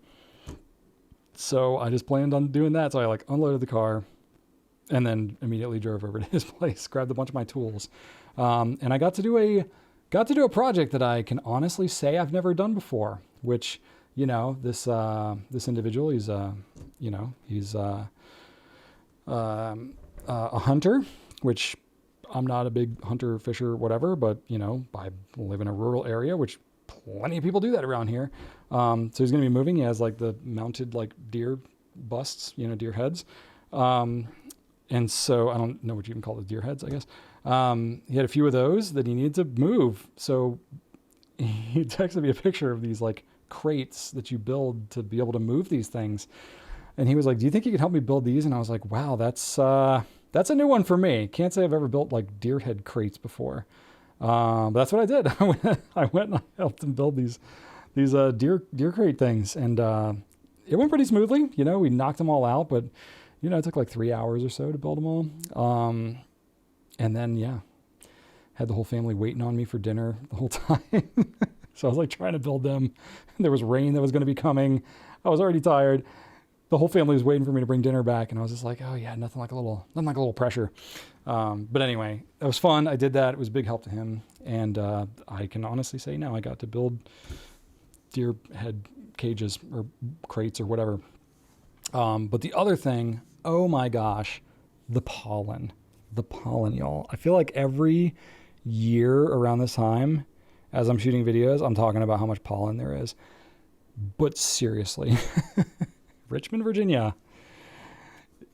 So I just planned on doing that. So I like unloaded the car and then immediately drove over to his place, grabbed a bunch of my tools. And I got to do a project that I can honestly say I've never done before, which, this individual, he's a hunter, which I'm not a big hunter, fisher, whatever, but I live in a rural area, which plenty of people do that around here. So he's going to be moving. He has like the mounted like deer busts, deer heads. And so I don't know what you can call the deer heads, I guess. He had a few of those that he needed to move. So he texted me a picture of these like crates that you build to be able to move these things. And he was like, do you think you could help me build these? And I was like, wow, that's a new one for me. Can't say I've ever built like deer head crates before. But that's what I did. I went and I helped him build these deer crate things. And it went pretty smoothly. We knocked them all out, but it took like 3 hours or so to build them all. And then, had the whole family waiting on me for dinner the whole time. So I was like trying to build them. There was rain that was going to be coming. I was already tired. The whole family was waiting for me to bring dinner back. And I was just like, oh yeah, nothing like a little pressure. But anyway, that was fun. I did that. It was a big help to him. And I can honestly say now I got to build deer head cages or crates or whatever. But the other thing, oh my gosh, the pollen, y'all. I feel like every year around this time, as I'm shooting videos, I'm talking about how much pollen there is. But seriously, Richmond, Virginia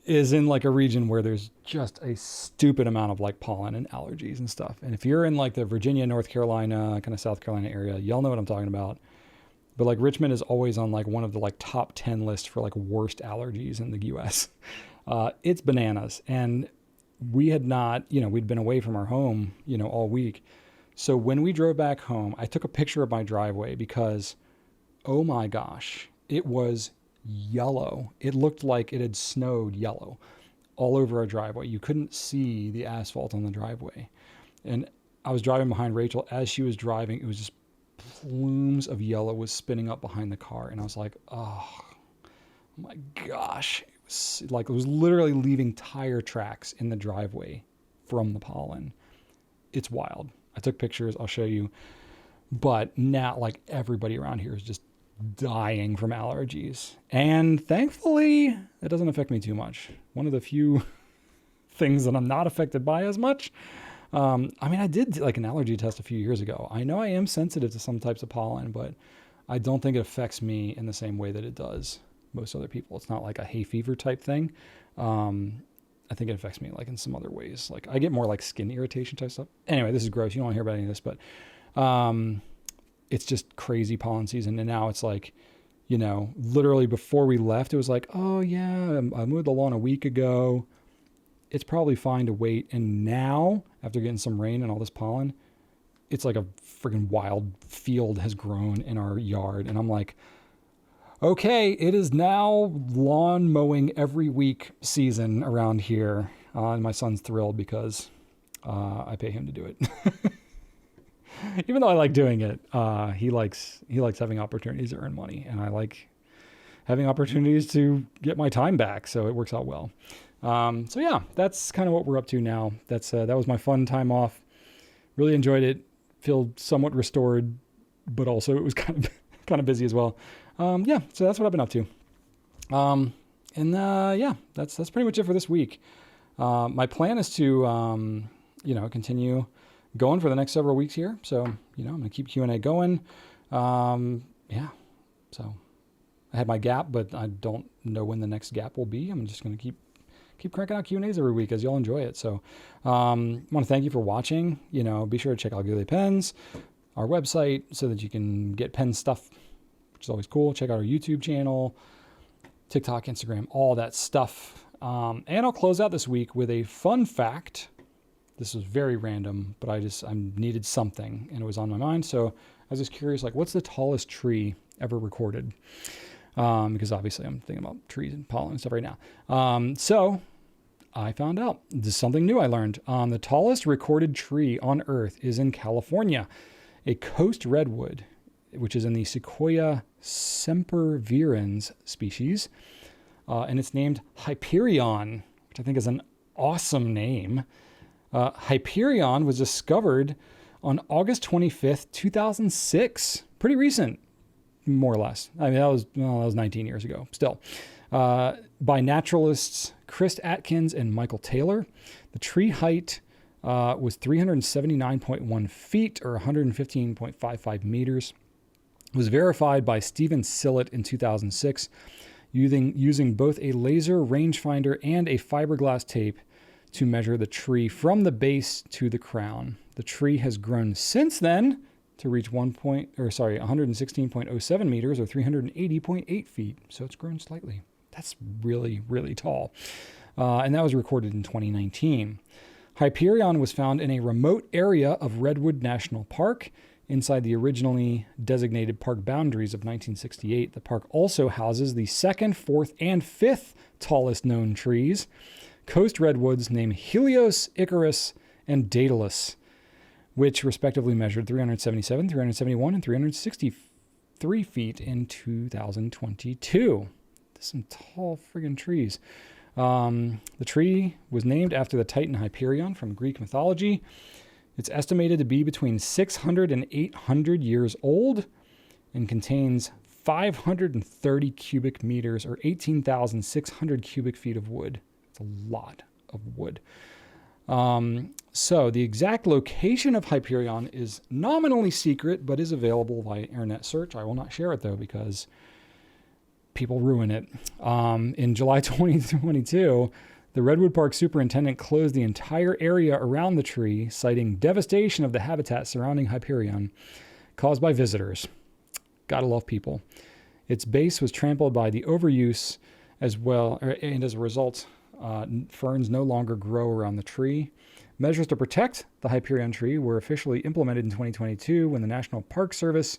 is in like a region where there's just a stupid amount of like pollen and allergies and stuff. And if you're in like the Virginia, North Carolina, kind of South Carolina area, y'all know what I'm talking about. But like Richmond is always on like one of the like top 10 lists for like worst allergies in the US. It's bananas. And we had not, we'd been away from our home, all week. So when we drove back home, I took a picture of my driveway because, oh my gosh, it was yellow. It looked like it had snowed yellow all over our driveway. You couldn't see the asphalt on the driveway. And I was driving behind Rachel. As she was driving, it was just plumes of yellow was spinning up behind the car. And I was like, oh my gosh. It was literally leaving tire tracks in the driveway from the pollen. It's wild. I took pictures. I'll show you. But now like everybody around here is just dying from allergies. And thankfully, it doesn't affect me too much. One of the few things that I'm not affected by as much. I did like an allergy test a few years ago. I know I am sensitive to some types of pollen, but I don't think it affects me in the same way that it does most other people. It's not like a hay fever type thing. I think it affects me like in some other ways. Like I get more like skin irritation type stuff. Anyway, this is gross. You don't want to hear about any of this, but it's just crazy pollen season. And now it's like, you know, literally before we left, it was like, oh yeah, I mowed the lawn a week ago. It's probably fine to wait. And now, after getting some rain and all this pollen, it's like a freaking wild field has grown in our yard. And I'm like, okay, it is now lawn mowing every week season around here. And my son's thrilled because I pay him to do it. Even though I like doing it, he likes having opportunities to earn money, and I like having opportunities to get my time back. So it works out well. So yeah, that's kind of what we're up to now. That was my fun time off. Really enjoyed it. Feel somewhat restored, but also it was kind of busy as well. Yeah, so that's what I've been up to. Yeah, that's pretty much it for this week. My plan is to continue going for the next several weeks here. So, I'm going to keep Q&A going. Yeah. So I had my gap, but I don't know when the next gap will be. I'm just going to keep cranking out Q&As every week as y'all enjoy it. So, I want to thank you for watching. Be sure to check out Goulet Pens, our website, so that you can get pen stuff, which is always cool. Check out our YouTube channel, TikTok, Instagram, all that stuff. And I'll close out this week with a fun fact. This was very random, but I needed something, and it was on my mind. So I was just curious, like, what's the tallest tree ever recorded? Because obviously I'm thinking about trees and pollen and stuff right now. So I found out. This is something new I learned. The tallest recorded tree on Earth is in California, a coast redwood, which is in the Sequoia sempervirens species. And it's named Hyperion, which I think is an awesome name. Hyperion was discovered on August 25th, 2006. Pretty recent, more or less. I mean, that was 19 years ago, still. By naturalists Chris Atkins and Michael Taylor. The tree height was 379.1 feet, or 115.55 meters. It was verified by Stephen Sillett in 2006, using both a laser rangefinder and a fiberglass tape to measure the tree from the base to the crown. The tree has grown since then to reach 116.07 meters, or 380.8 feet. So it's grown slightly. That's really, really tall. And that was recorded in 2019. Hyperion was found in a remote area of Redwood National Park inside the originally designated park boundaries of 1968. The park also houses the second, fourth, and fifth tallest known trees, coast redwoods named Helios, Icarus, and Daedalus, which respectively measured 377, 371, and 363 feet in 2022. There's some tall friggin' trees. The tree was named after the Titan Hyperion from Greek mythology. It's estimated to be between 600 and 800 years old and contains 530 cubic meters, or 18,600 cubic feet of wood. It's a lot of wood. So the exact location of Hyperion is nominally secret, but is available via internet search. I will not share it, though, because people ruin it. In July 2022, the Redwood Park superintendent closed the entire area around the tree, citing devastation of the habitat surrounding Hyperion caused by visitors. Gotta love people. Its base was trampled by the overuse as well, and as a result, ferns no longer grow around the tree. Measures to protect the Hyperion tree were officially implemented in 2022 when the National Park Service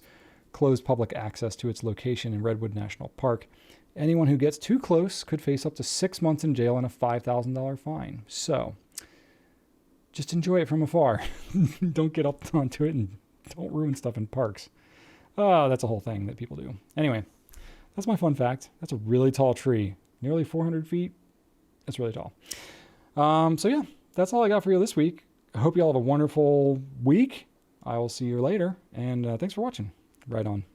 closed public access to its location in Redwood National Park. Anyone who gets too close could face up to 6 months in jail and a $5,000 fine. So, just enjoy it from afar. Don't get up onto it and don't ruin stuff in parks. Oh, that's a whole thing that people do. Anyway, that's my fun fact. That's a really tall tree. Nearly 400 feet. That's really tall. So yeah, that's all I got for you this week. I hope you all have a wonderful week. I will see you later. And thanks for watching. Right on.